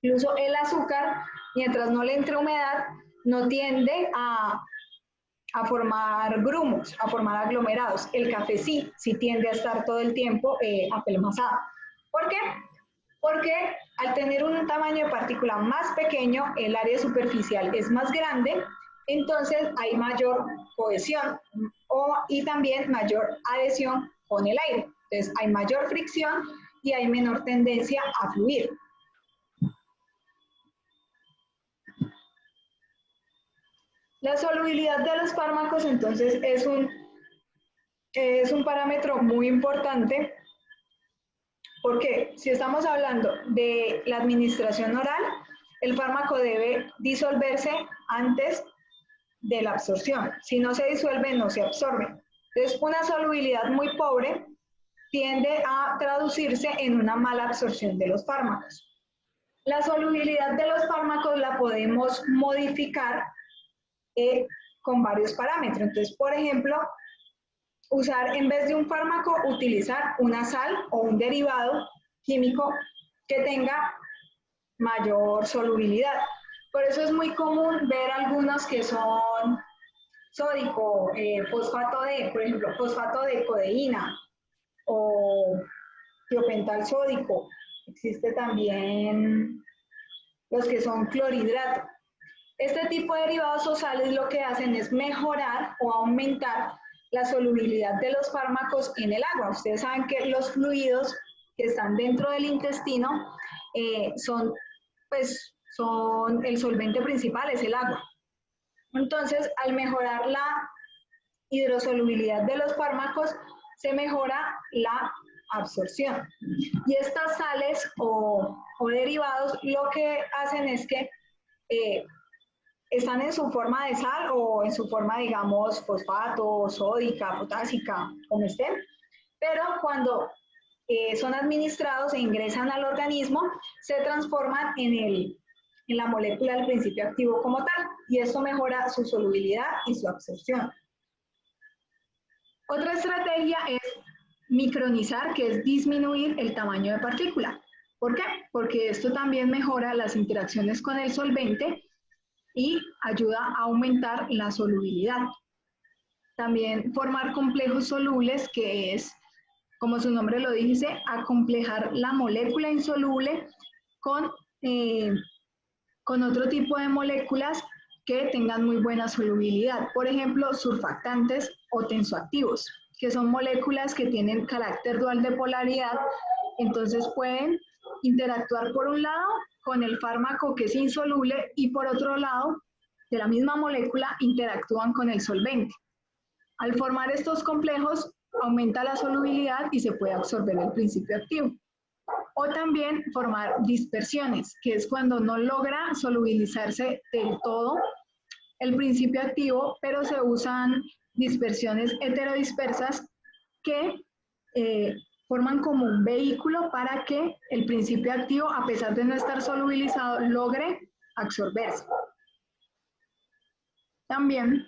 Speaker 1: Incluso el azúcar, mientras no le entre humedad, no tiende a formar grumos, a formar aglomerados. El café sí tiende a estar todo el tiempo apelmazado. ¿Por qué? Porque al tener un tamaño de partícula más pequeño, el área superficial es más grande, entonces hay mayor cohesión y también mayor adhesión con el aire. Entonces hay mayor fricción y hay menor tendencia a fluir. La solubilidad de los fármacos, entonces, es un parámetro muy importante, porque si estamos hablando de la administración oral, el fármaco debe disolverse antes de la absorción. Si no se disuelve, no se absorbe. Entonces, una solubilidad muy pobre tiende a traducirse en una mala absorción de los fármacos. La solubilidad de los fármacos la podemos modificar con varios parámetros. Entonces, por ejemplo, usar en vez de un fármaco, utilizar una sal o un derivado químico que tenga mayor solubilidad. Por eso es muy común ver algunos que son sódico, fosfato de, por ejemplo, fosfato de codeína o tiopental sódico. Existe también los que son clorhidrato. Este tipo de derivados o sales lo que hacen es mejorar o aumentar la solubilidad de los fármacos en el agua. Ustedes saben que los fluidos que están dentro del intestino son pues el solvente principal es el agua. Entonces, al mejorar la hidrosolubilidad de los fármacos, se mejora la absorción. Y estas sales o derivados lo que hacen es que están en su forma de sal o en su forma, digamos, fosfato, sódica, potásica, como estén, pero cuando son administrados e ingresan al organismo, se transforman en la molécula del principio activo como tal, y esto mejora su solubilidad y su absorción. Otra estrategia es micronizar, que es disminuir el tamaño de partícula. ¿Por qué? Porque esto también mejora las interacciones con el solvente y ayuda a aumentar la solubilidad. También formar complejos solubles, que es, como su nombre lo dice, acomplejar la molécula insoluble con otro tipo de moléculas que tengan muy buena solubilidad. Por ejemplo, surfactantes o tensoactivos, que son moléculas que tienen carácter dual de polaridad, entonces pueden interactuar por un lado con el fármaco que es insoluble y por otro lado, de la misma molécula, interactúan con el solvente. Al formar estos complejos, aumenta la solubilidad y se puede absorber el principio activo. O también formar dispersiones, que es cuando no logra solubilizarse del todo el principio activo, pero se usan dispersiones heterodispersas que forman como un vehículo para que el principio activo, a pesar de no estar solubilizado, logre absorberse. También,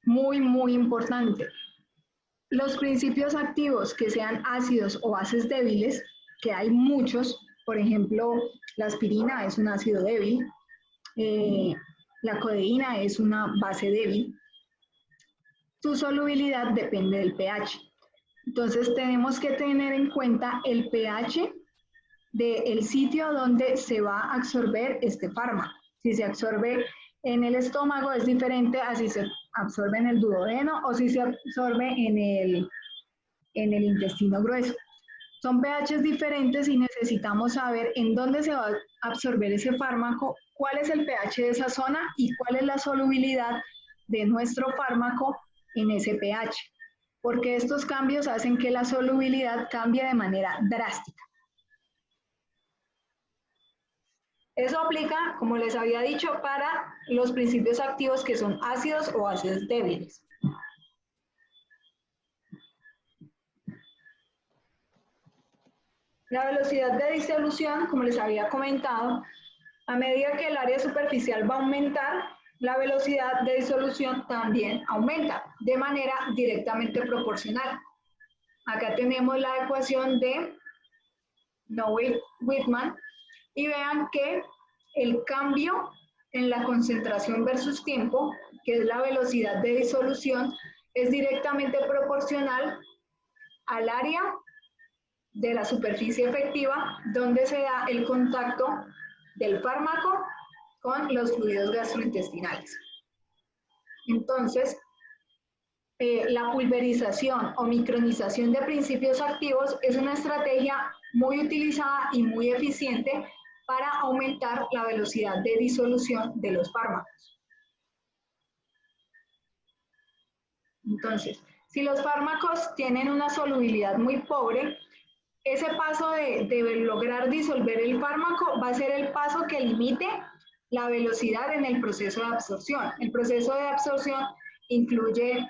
Speaker 1: muy importante, los principios activos que sean ácidos o bases débiles, que hay muchos, por ejemplo, la aspirina es un ácido débil, la codeína es una base débil, su solubilidad depende del pH. Entonces tenemos que tener en cuenta el pH del sitio donde se va a absorber este fármaco. Si se absorbe en el estómago es diferente a si se absorbe en el duodeno o si se absorbe en el intestino grueso. Son pHs diferentes y necesitamos saber en dónde se va a absorber ese fármaco, cuál es el pH de esa zona y cuál es la solubilidad de nuestro fármaco en ese pH, porque estos cambios hacen que la solubilidad cambie de manera drástica. Eso aplica, como les había dicho, para los principios activos que son ácidos o ácidos débiles. La velocidad de disolución, como les había comentado, a medida que el área superficial va a aumentar, la velocidad de disolución también aumenta de manera directamente proporcional. Acá tenemos la ecuación de Nowitt-Wittmann y vean que el cambio en la concentración versus tiempo, que es la velocidad de disolución, es directamente proporcional al área de la superficie efectiva donde se da el contacto del fármaco con los fluidos gastrointestinales. Entonces, la pulverización o micronización de principios activos es una estrategia muy utilizada y muy eficiente para aumentar la velocidad de disolución de los fármacos. Entonces, si los fármacos tienen una solubilidad muy pobre, ese paso de lograr disolver el fármaco va a ser el paso que limite la velocidad en el proceso de absorción. El proceso de absorción incluye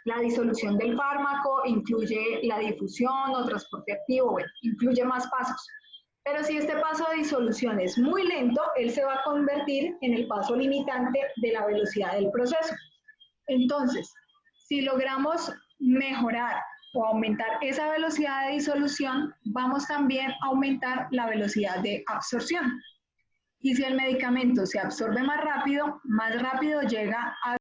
Speaker 1: la disolución del fármaco, incluye la difusión o transporte activo, bueno, incluye más pasos. Pero si este paso de disolución es muy lento, él se va a convertir en el paso limitante de la velocidad del proceso. Entonces, si logramos mejorar o aumentar esa velocidad de disolución, vamos también a aumentar la velocidad de absorción. Y si el medicamento se absorbe más rápido llega a